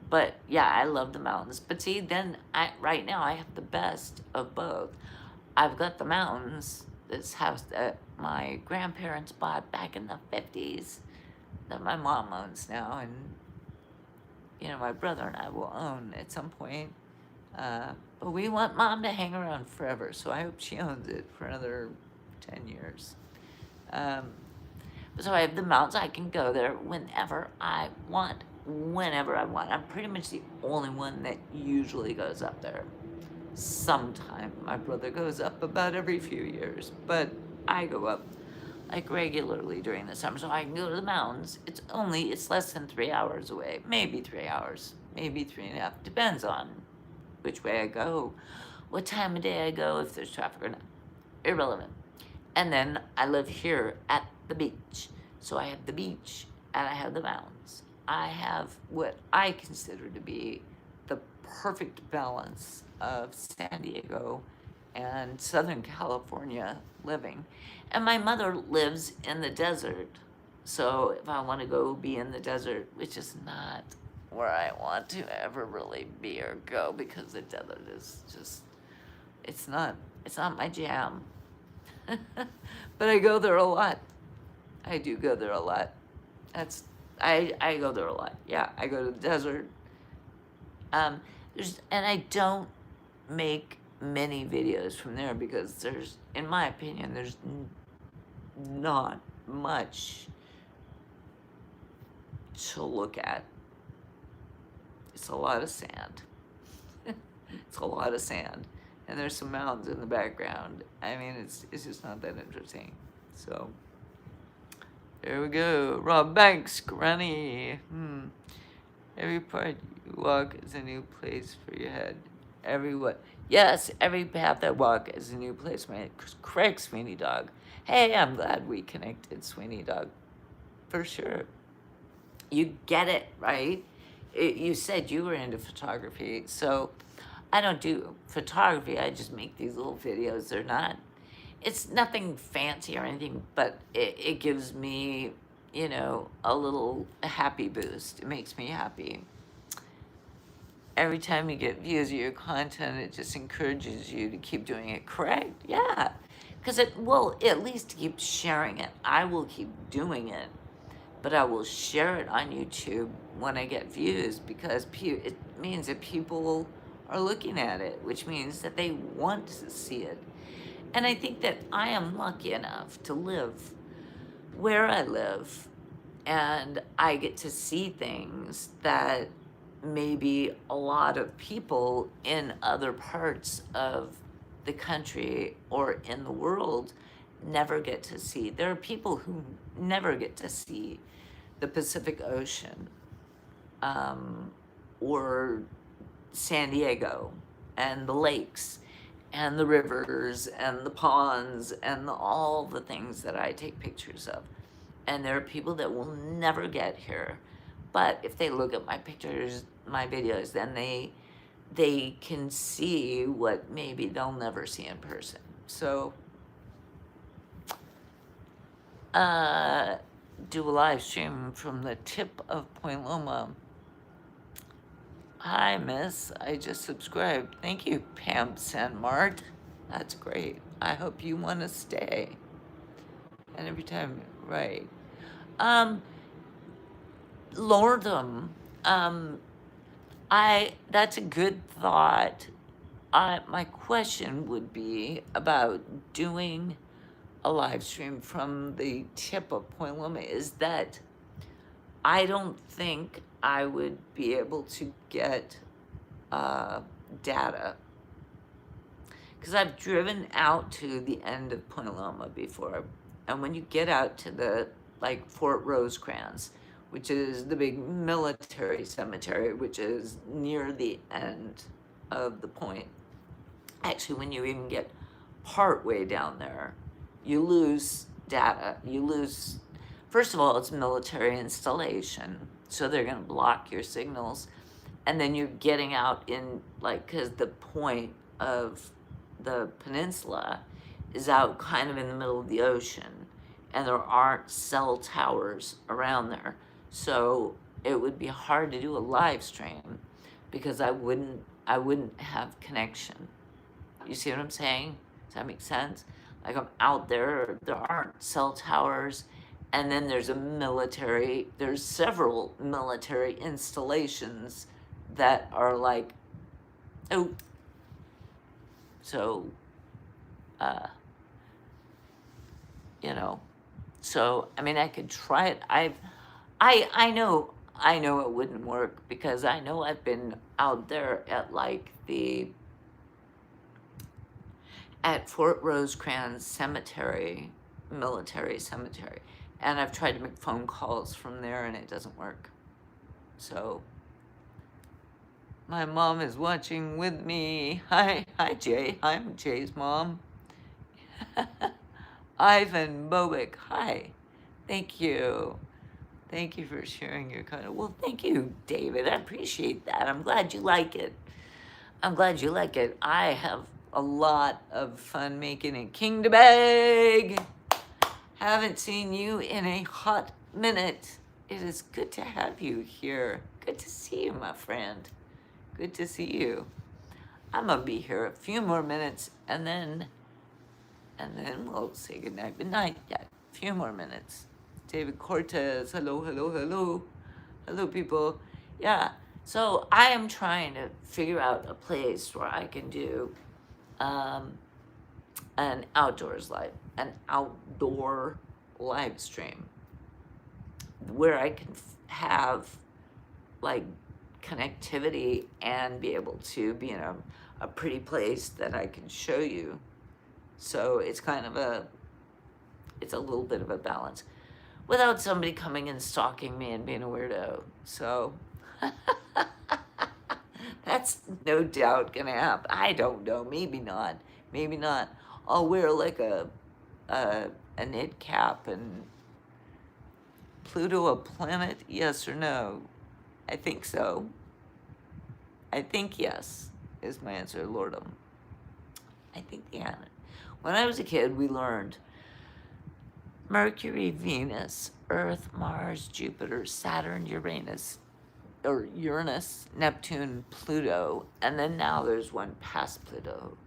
But yeah, I love the mountains. But see, then right now I have the best of both. I've got the mountains, this house that my grandparents bought back in the 50s that my mom owns now, and my brother and I will own at some point. But we want Mom to hang around forever, so I hope she owns it for another 10 years. Um, so I have the mountains. I can go there whenever I want. Whenever I want. I'm pretty much the only one that usually goes up there. Sometime my brother goes up about every few years, but I go up like regularly during the summer, so I can go to the mountains. It's less than 3 hours away, maybe 3 hours, maybe 3.5, depends on which way I go, what time of day I go, if there's traffic or not, irrelevant. And then I live here at the beach, so I have the beach and I have the mountains. I have what I consider to be the perfect balance of San Diego and Southern California living. And my mother lives in the desert. So if I want to go be in the desert, which is not where I want to ever really be or go, because the desert is just, it's not my jam. But I go there a lot. I do go there a lot. I go there a lot. Yeah, I go to the desert. And I don't make many videos from there because in my opinion, there's not much to look at. It's a lot of sand. It's a lot of sand. And there's some mountains in the background. I mean, it's just not that interesting. So, there we go. Rob Banks, Granny. Every part you walk is a new place for your head. Yes, every path I walk is a new place for my head. Correct, Sweeney Dog. Hey, I'm glad we connected, Sweeney Dog. For sure. You get it, right? You said you were into photography, so I don't do photography. I just make these little videos. It's nothing fancy or anything, but it gives me, a little happy boost. It makes me happy. Every time you get views of your content, it just encourages you to keep doing it. Correct? Yeah. Because at least keep sharing it. I will keep doing it, but I will share it on YouTube when I get views, because it means that people are looking at it, which means that they want to see it. And I think that I am lucky enough to live where I live, and I get to see things that maybe a lot of people in other parts of the country or in the world never get to see. There are people who never get to see the Pacific Ocean, or San Diego, and the lakes, and the rivers, and the ponds, and all the things that I take pictures of. And there are people that will never get here. But if they look at my pictures, my videos, then they can see what maybe they'll never see in person. So, do a live stream from the tip of Point Loma. Hi, miss. I just subscribed. Thank you, Pam Sanmart. That's great. I hope you want to stay. And every time, right. Lordum. That's a good thought. My question would be about doing a live stream from the tip of Point Loma is that I don't think I would be able to get data, because I've driven out to the end of Point Loma before, and when you get out to the Fort Rosecrans, which is the big military cemetery, which is near the end of the point. Actually, when you even get part way down there, you lose data. First of all, it's military installation, so they're going to block your signals. And then you're getting out because the point of the peninsula is out kind of in the middle of the ocean, and there aren't cell towers around there. So it would be hard to do a live stream because I wouldn't have connection. You see what I'm saying? Does that make sense? I'm out there aren't cell towers, and then there's several military installations that are like, oh, so, uh, you know, so, I mean, I could try it. I know it wouldn't work because I know I've been out there at like at Fort Rosecrans Cemetery, military cemetery, and I've tried to make phone calls from there and it doesn't work. So, my mom is watching with me. Hi, Jay. I'm Jay's mom. Ivan Bobik, hi. Thank you. Thank you for sharing your kind. Well, thank you, David. I appreciate that. I'm glad you like it. I'm glad you like it. I have a lot of fun making it. King to Bag. Haven't seen you in a hot minute. It is good to have you here. Good to see you, my friend. Good to see you. I'm gonna be here a few more minutes and then we'll say goodnight. Good night. Yeah, a few more minutes. David Cortez, hello, hello, hello. Hello, people. Yeah, so I am trying to figure out a place where I can do an outdoor live stream where I can have like connectivity and be able to be in a pretty place that I can show you. So it's kind of it's a little bit of a balance without somebody coming and stalking me and being a weirdo. So that's no doubt gonna happen. I don't know, maybe not. Maybe not. I'll wear like a knit cap. And Pluto a planet? Yes or no? I think so. I think yes is my answer, Lordum. I think yeah. When I was a kid, we learned Mercury, Venus, Earth, Mars, Jupiter, Saturn, Uranus, Neptune, Pluto, and then now there's one past Pluto.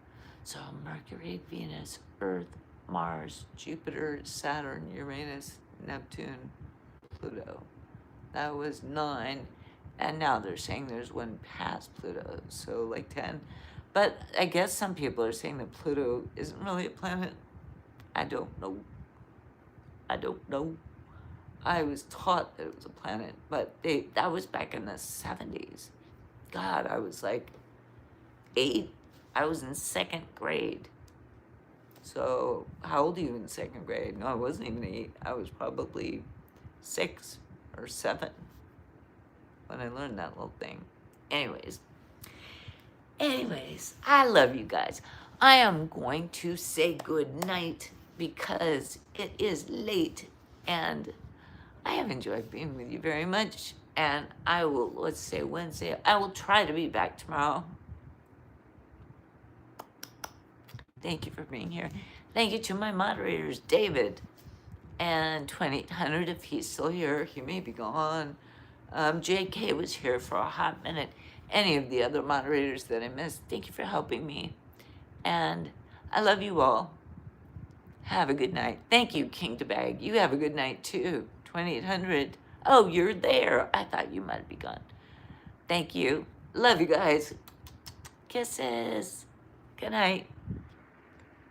So Mercury, Venus, Earth, Mars, Jupiter, Saturn, Uranus, Neptune, Pluto. That was 9, and now they're saying there's one past Pluto, so like 10. But I guess some people are saying that Pluto isn't really a planet. I don't know. I was taught that it was a planet, but that was back in the 70s. God, I was like 8. I was in 2nd grade. So how old are you in 2nd grade? No, I wasn't even 8. I was probably 6 or 7 when I learned that little thing. Anyways, I love you guys. I am going to say good night because it is late and I have enjoyed being with you very much. And I will, let's say Wednesday, I will try to be back tomorrow. Thank you for being here. Thank you to my moderators, David and 2800 if he's still here. He may be gone. JK was here for a hot minute. Any of the other moderators that I missed, thank you for helping me. And I love you all. Have a good night. Thank you, King to Bag. You have a good night too. 2800. Oh, you're there. I thought you might be gone. Thank you. Love you guys. Kisses. Good night.